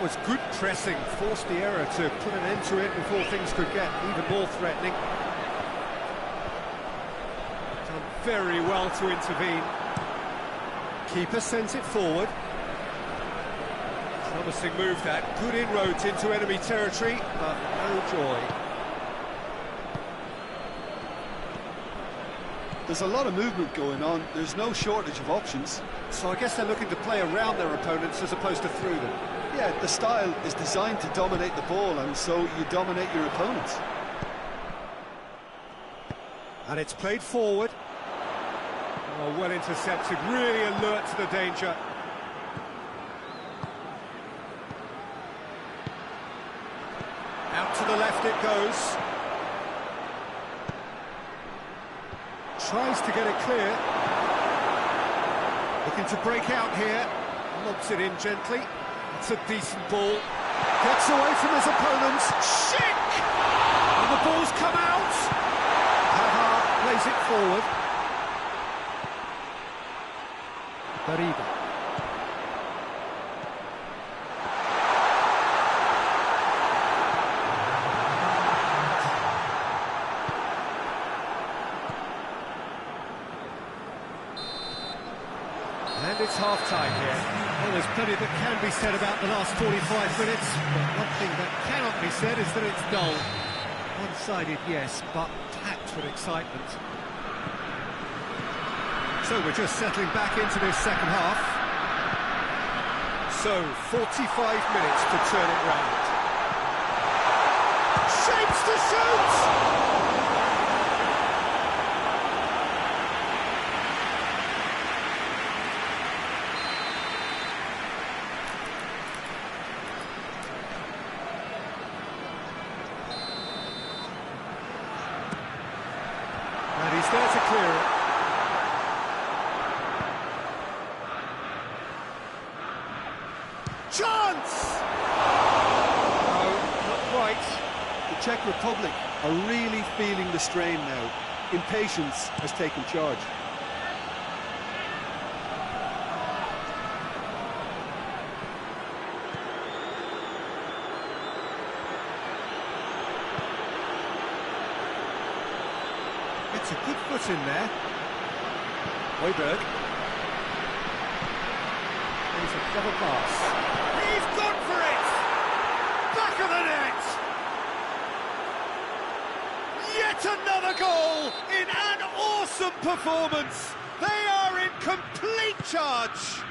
Was good pressing, forced the error to put an end to it before things could get even more threatening. Done very well to intervene. Keeper sends it forward. Promising move that, good inroads into enemy territory, but no joy. There's a lot of movement going on, there's no shortage of options. So I guess they're looking to play around their opponents as opposed to through them. Yeah, the style is designed to dominate the ball, and so you dominate your opponents. And it's played forward. Oh, Oh, well intercepted, really alert to the danger. Out to the left it goes. Tries to get it clear. Looking to break out here. Lobs it in gently. It's a decent ball. Gets away from his opponents. Schick! And the ball's come out. Haha plays it forward. Bariba. And it's half-time here. Well, there's plenty that can be said about the last 45 minutes, but one thing that cannot be said is that it's dull. One-sided, yes, but packed with excitement. So we're just settling back into this second half. So, 45 minutes to turn it round. Shapes to shoot! And he's there to clear it. Chance! No, not quite. The Czech Republic are really feeling the strain now. Impatience has taken charge. It's a good foot in there. Højbjerg. He's a clever pass. He's gone for it! Back of the net! Yet another goal in an awesome performance! They are in complete charge!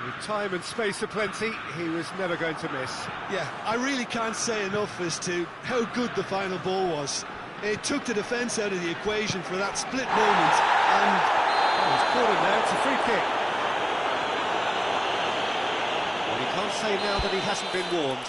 With time and space aplenty, he was never going to miss. Yeah, I really can't say enough as to how good the final ball was. It took the defence out of the equation for that split moment, and he's caught him there. It's a free kick. Well, you can't say now that he hasn't been warned.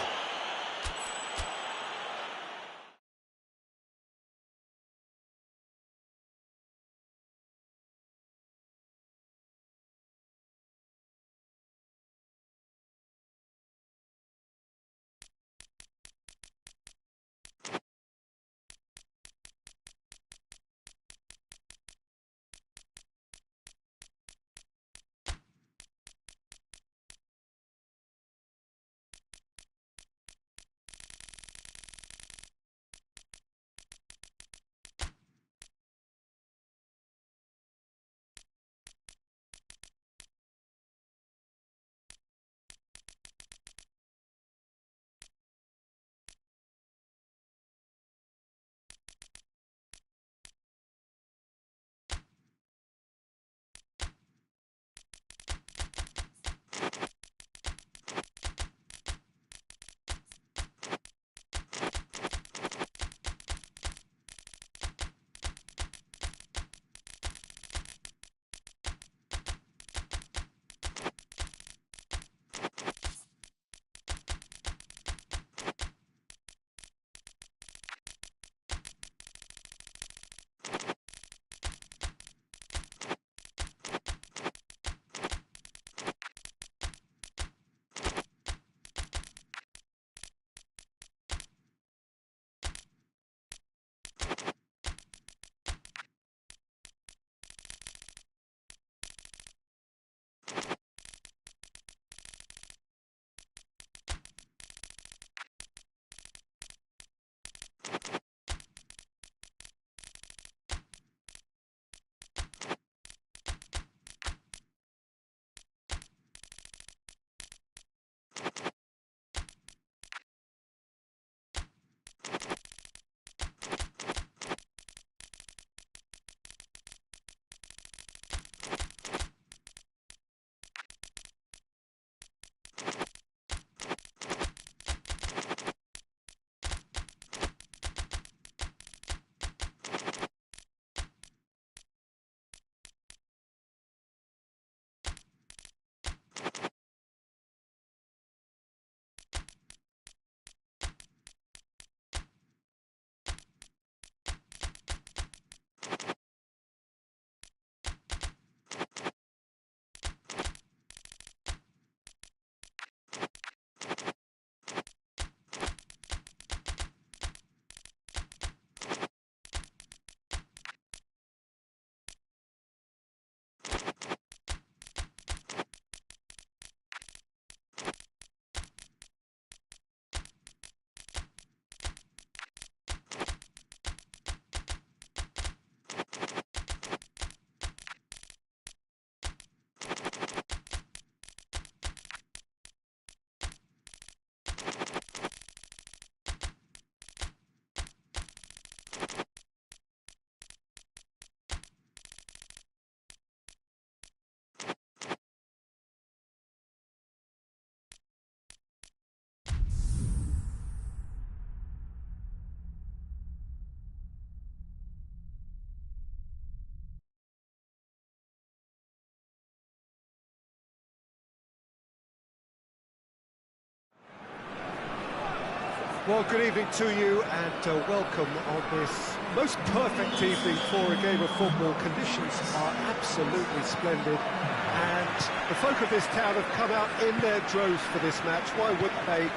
Well, good evening to you and welcome on this most perfect evening for a game of football. Conditions are absolutely splendid and the folk of this town have come out in their droves for this match. Why wouldn't they?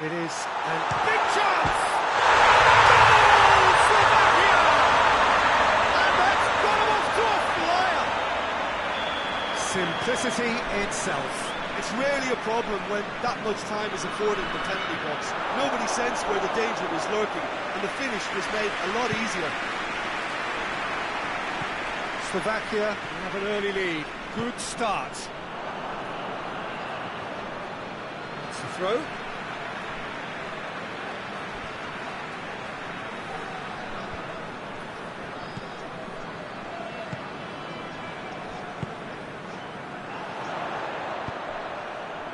It is a big chance! Goal! Slovakia! And that's got him off to a flyer! Simplicity itself. It's rarely a problem when that much time is afforded in the penalty box. Nobody sensed where the danger was lurking, and the finish was made a lot easier. Slovakia have an early lead. Good start. That's the throw.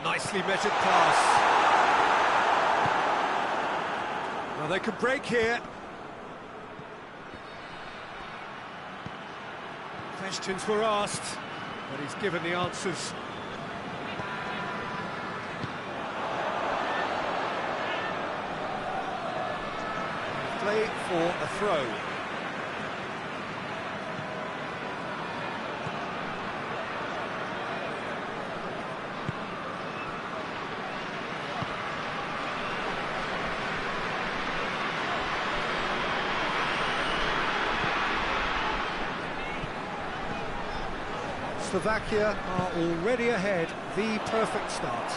Nicely measured pass. Well, they could break here. Questions were asked, but he's given the answers. Play for a throw. Slovakia are already ahead, the perfect start.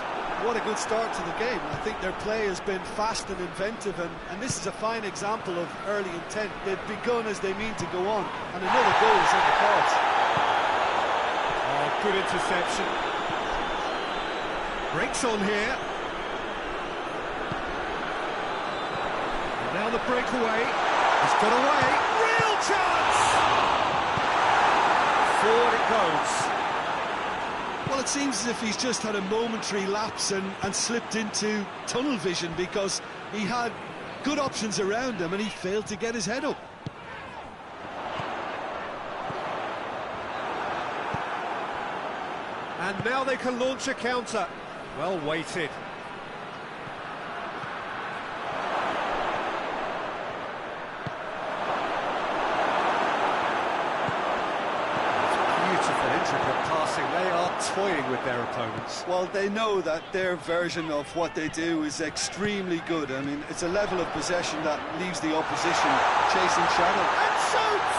What a good start to the game. I think their play has been fast and inventive, and this is a fine example of early intent. They've begun as they mean to go on, and another goal is in the cards. Oh, good interception. Breaks on here. And now the breakaway. He's got away. Real chance! Forward it goes. Well, it seems as if he's just had a momentary lapse and slipped into tunnel vision, because he had good options around him and he failed to get his head up. And now they can launch a counter. Well weighted. They are toying with their opponents. Well, they know that their version of what they do is extremely good. I mean, it's a level of possession that leaves the opposition chasing shadow. And shoots!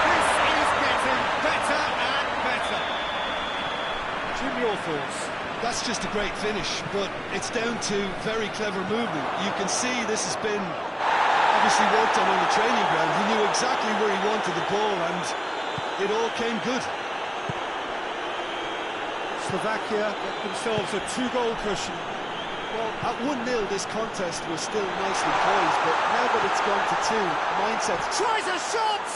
This is getting better and better. Jim, your thoughts? That's just a great finish, but it's down to very clever movement. You can see this has been obviously worked on the training ground. He knew exactly where he wanted the ball and it all came good. Slovakia get themselves a 2-goal cushion. Well, at 1-0 this contest was still nicely poised, but now that it's gone to 2, mindset. Tries a shot!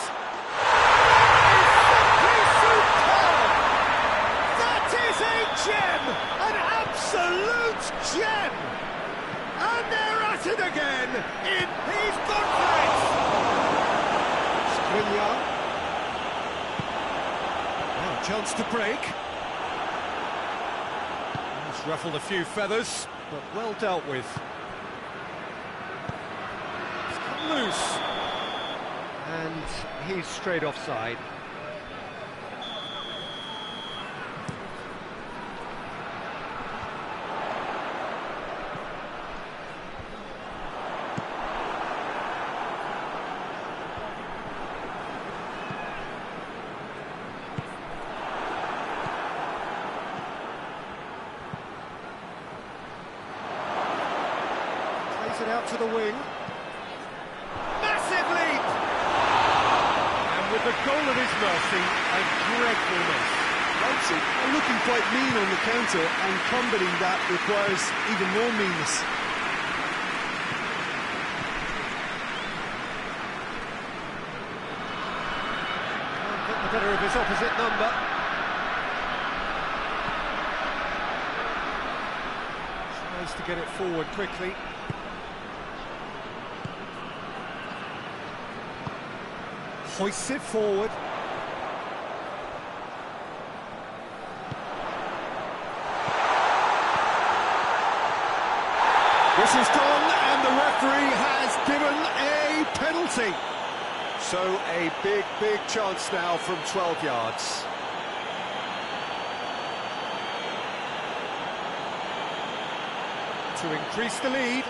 Simply superb! That is a gem! An absolute gem! And they're at it again! He's gone for it! Skriniar. Chance to break. He's ruffled a few feathers, but well dealt with. It's come loose. And he's straight offside. Plays it out to the wing. Massive leap! And with the goal at his mercy, a dreadful miss. Leipzig are looking quite mean on the counter, and combating that requires even more meanness. Can't get the better of his opposite number. Tries to get it forward quickly. Hoists it forward. This is gone, and the referee has given a penalty. So a big chance now from 12 yards. To increase the lead.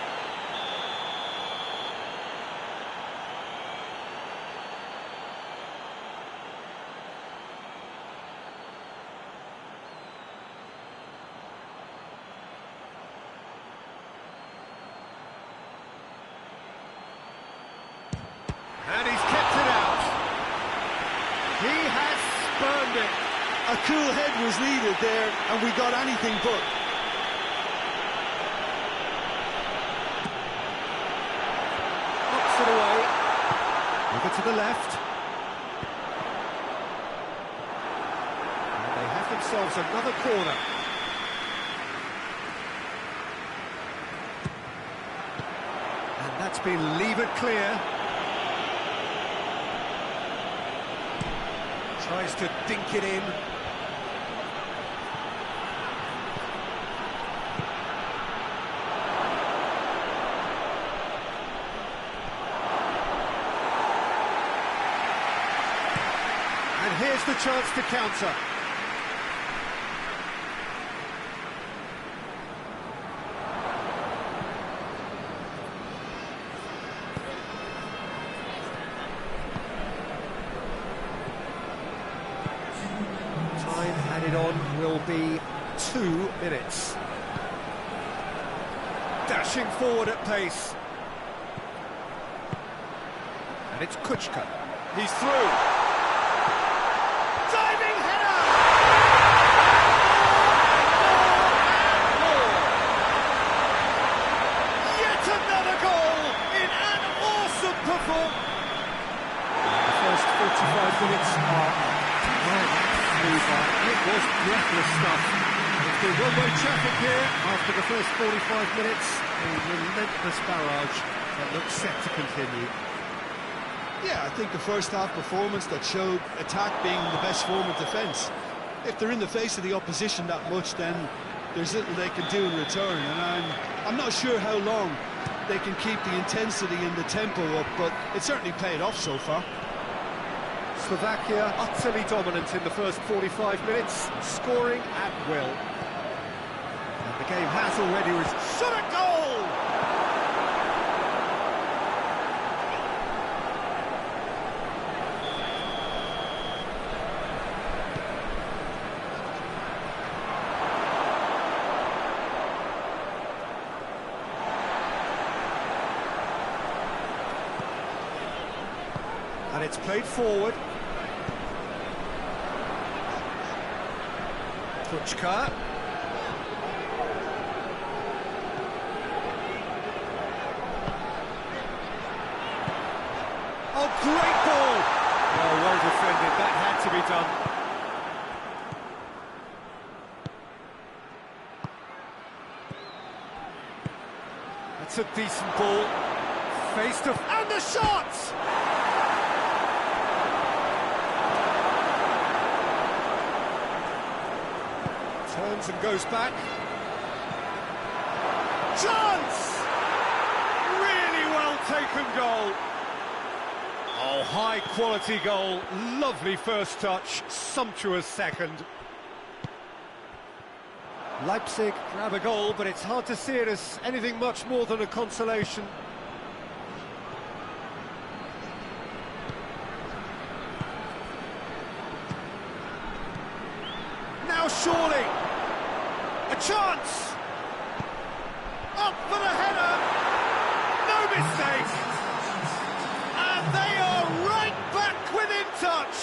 And he's kept it out. He has spurned it. A cool head was needed there, and we got anything but. Knocks it away. Over to the left. And they have themselves another corner. And that's been levered clear. Tries to dink it in. And here's the chance to counter. Time added on will be 2 minutes. Dashing forward at pace. And it's Kuchka. He's through. Diving header! Yet another goal in an awesome performance. The first 45 minutes are it was breathless stuff. It's been one-way traffic here after the first 45 minutes. A relentless barrage that looks set to continue. Yeah, I think the first half performance that showed attack being the best form of defence. If they're in the face of the opposition that much, then there's little they can do in return, and I'm not sure how long they can keep the intensity and the tempo up, but it certainly paid off so far. Slovakia utterly dominant in the first 45 minutes, scoring at will. And the game has already shot a goal! And it's played forward. Kuchka. Oh, great ball! Oh, well defended, that had to be done. That's a decent ball. Face to... and the shot! Turns and goes back. Chance! Really well taken goal. Oh, high quality goal. Lovely first touch, sumptuous second. Leipzig grab a goal, but it's hard to see it as anything much more than a consolation. Now surely, a chance! Up for the header! No mistake! And they are right back within touch!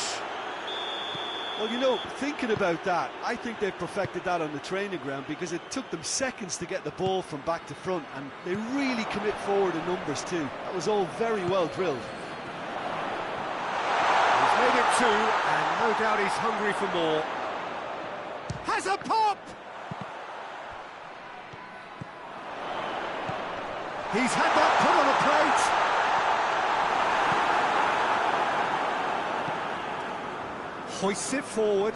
Well, you know, thinking about that, I think they've perfected that on the training ground because it took them seconds to get the ball from back to front, and they really commit forward in numbers too. That was all very well drilled. He's made it 2, and no doubt he's hungry for more. Has a pop! He's had that put on a plate. Hoists it forward.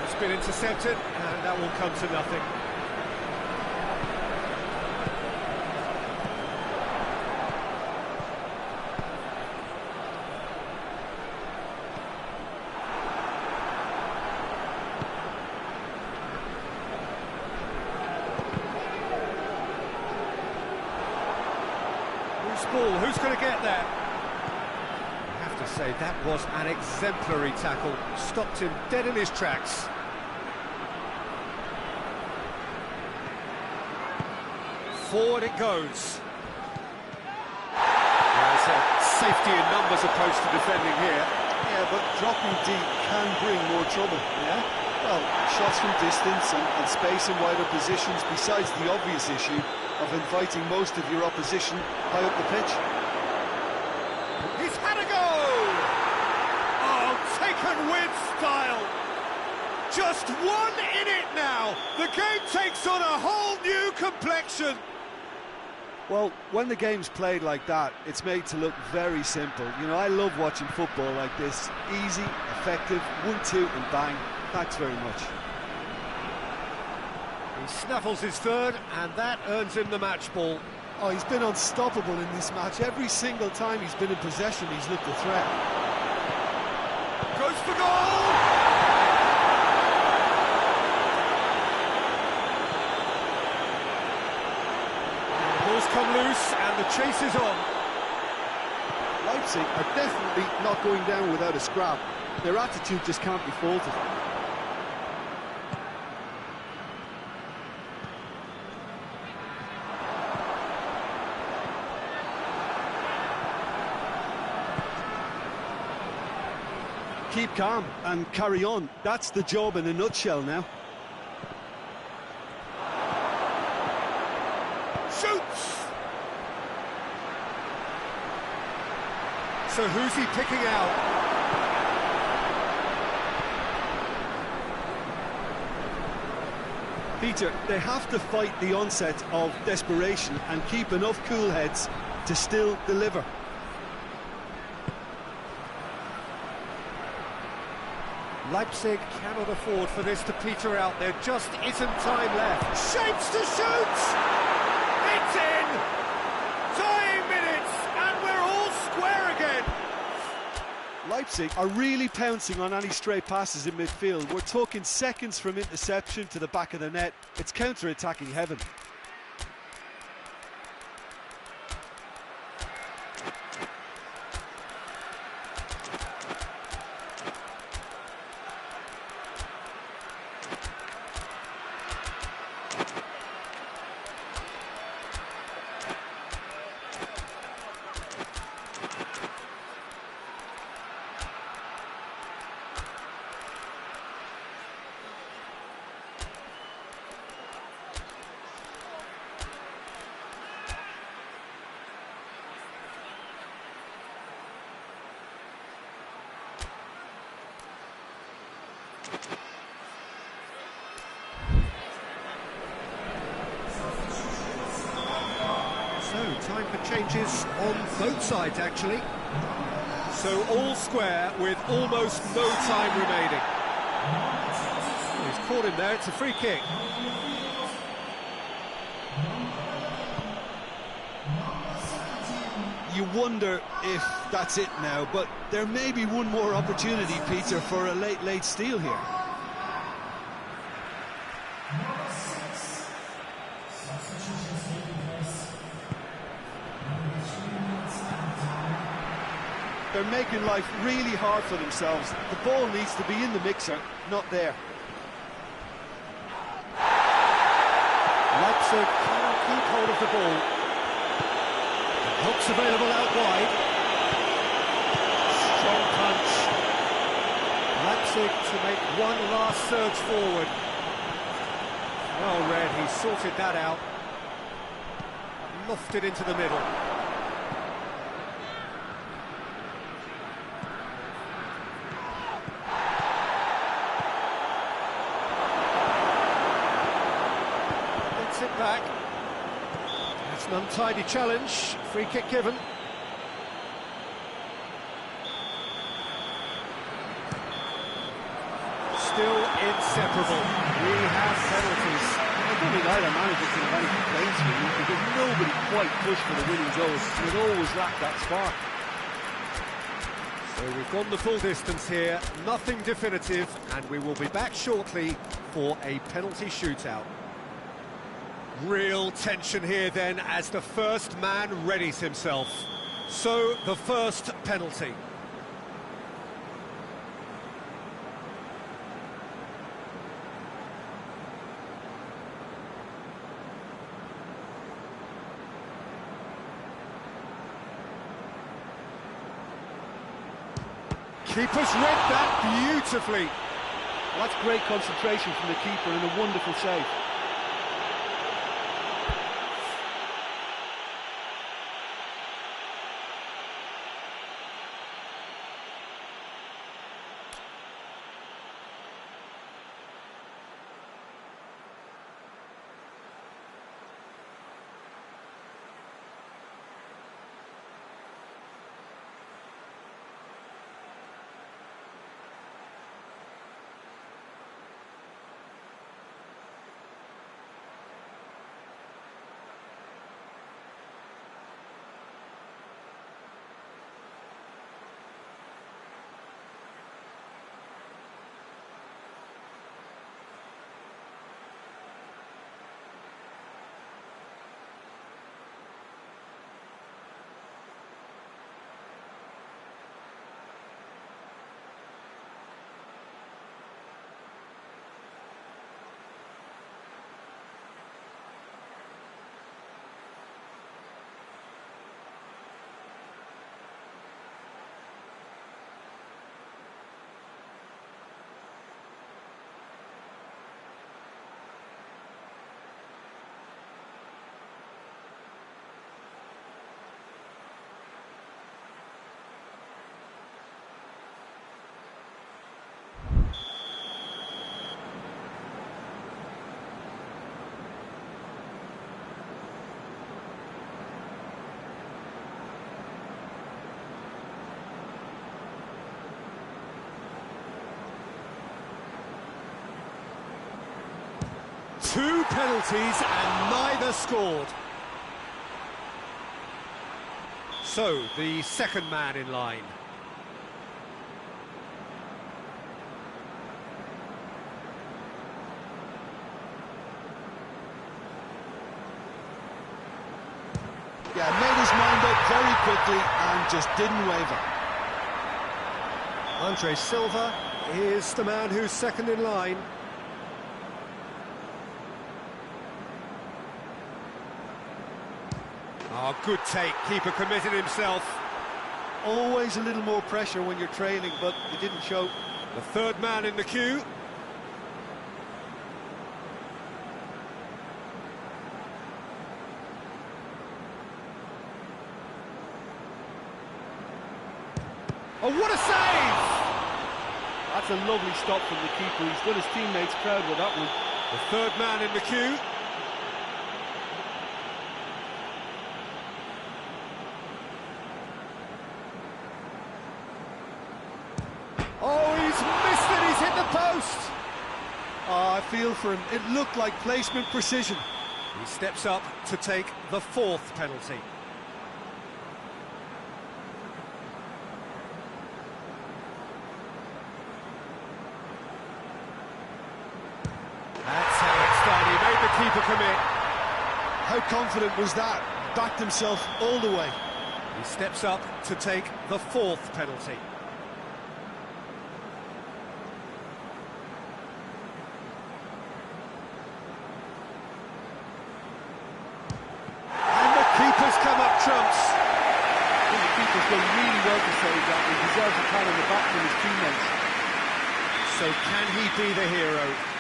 It's been intercepted, and that will come to nothing. Ball, who's going to get there? I have to say, that was an exemplary tackle. Stopped him dead in his tracks. Forward it goes. There's a safety in numbers approach to defending here. Yeah, but dropping deep can bring more trouble, yeah? Well, shots from distance and space in wider positions, besides the obvious issue of inviting most of your opposition high up the pitch. He's had a go! Oh, taken with style! Just 1 in it now! The game takes on a whole new complexion! Well, when the game's played like that, it's made to look very simple. You know, I love watching football like this. Easy, effective, 1-2 and bang. Thanks very much. He snaffles his third, and that earns him the match ball. Oh, he's been unstoppable in this match. Every single time he's been in possession, he's looked a threat. Goes for goal! The ball's come loose, and the chase is on. Leipzig are definitely not going down without a scrap. Their attitude just can't be faulted. Keep calm and carry on. That's the job in a nutshell now. Shoots! So who's he picking out? Peter, they have to fight the onset of desperation and keep enough cool heads to still deliver. Leipzig cannot afford for this to peter out. There just isn't time left. Shapes to shoot! It's in! Dying minutes, and we're all square again. Leipzig are really pouncing on any stray passes in midfield. We're talking seconds from interception to the back of the net. It's counter-attacking heaven. So, time for changes on both sides, actually. So, all square with almost no time remaining. He's caught him there, it's a free kick. You wonder if that's it now, but there may be one more opportunity, Peter, for a late steal here. They're making life really hard for themselves. The ball needs to be in the mixer, not there. Leipzig cannot keep hold of the ball. Help's available out wide. Strong punch. Leipzig to make one last surge forward. Well read, he sorted that out. Lofted into the middle. Gets it back. It's an untidy challenge, free kick given. Still inseparable. We have penalties. I don't think either manager can have any complaints really, because nobody quite pushed for the winning goal. It always lacked that spark. So we've gone the full distance here, nothing definitive, and we will be back shortly for a penalty shootout. Real tension here then as the first man readies himself. So, the first penalty. Keeper's read that beautifully. Well, that's great concentration from the keeper and a wonderful save. Two penalties and neither scored. So, the second man in line. Yeah, made his mind up very quickly and just didn't waver. Andre Silva is the man who's second in line. Oh, good take, keeper committed himself. Always a little more pressure when you're trailing, but it didn't show. The third man in the queue. Oh, what a save! That's a lovely stop from the keeper. He's done his teammates proud with that one. The third man in the queue. feel for him. It looked like placement precision. He steps up to take the fourth penalty. That's how it's done. He made the keeper commit. How confident was that? Backed himself all the way. He steps up to take the fourth penalty. And the keeper's come up trumps. I think the keeper's done really well to save that. He deserves a pat on the back from his teammates. So can he be the hero?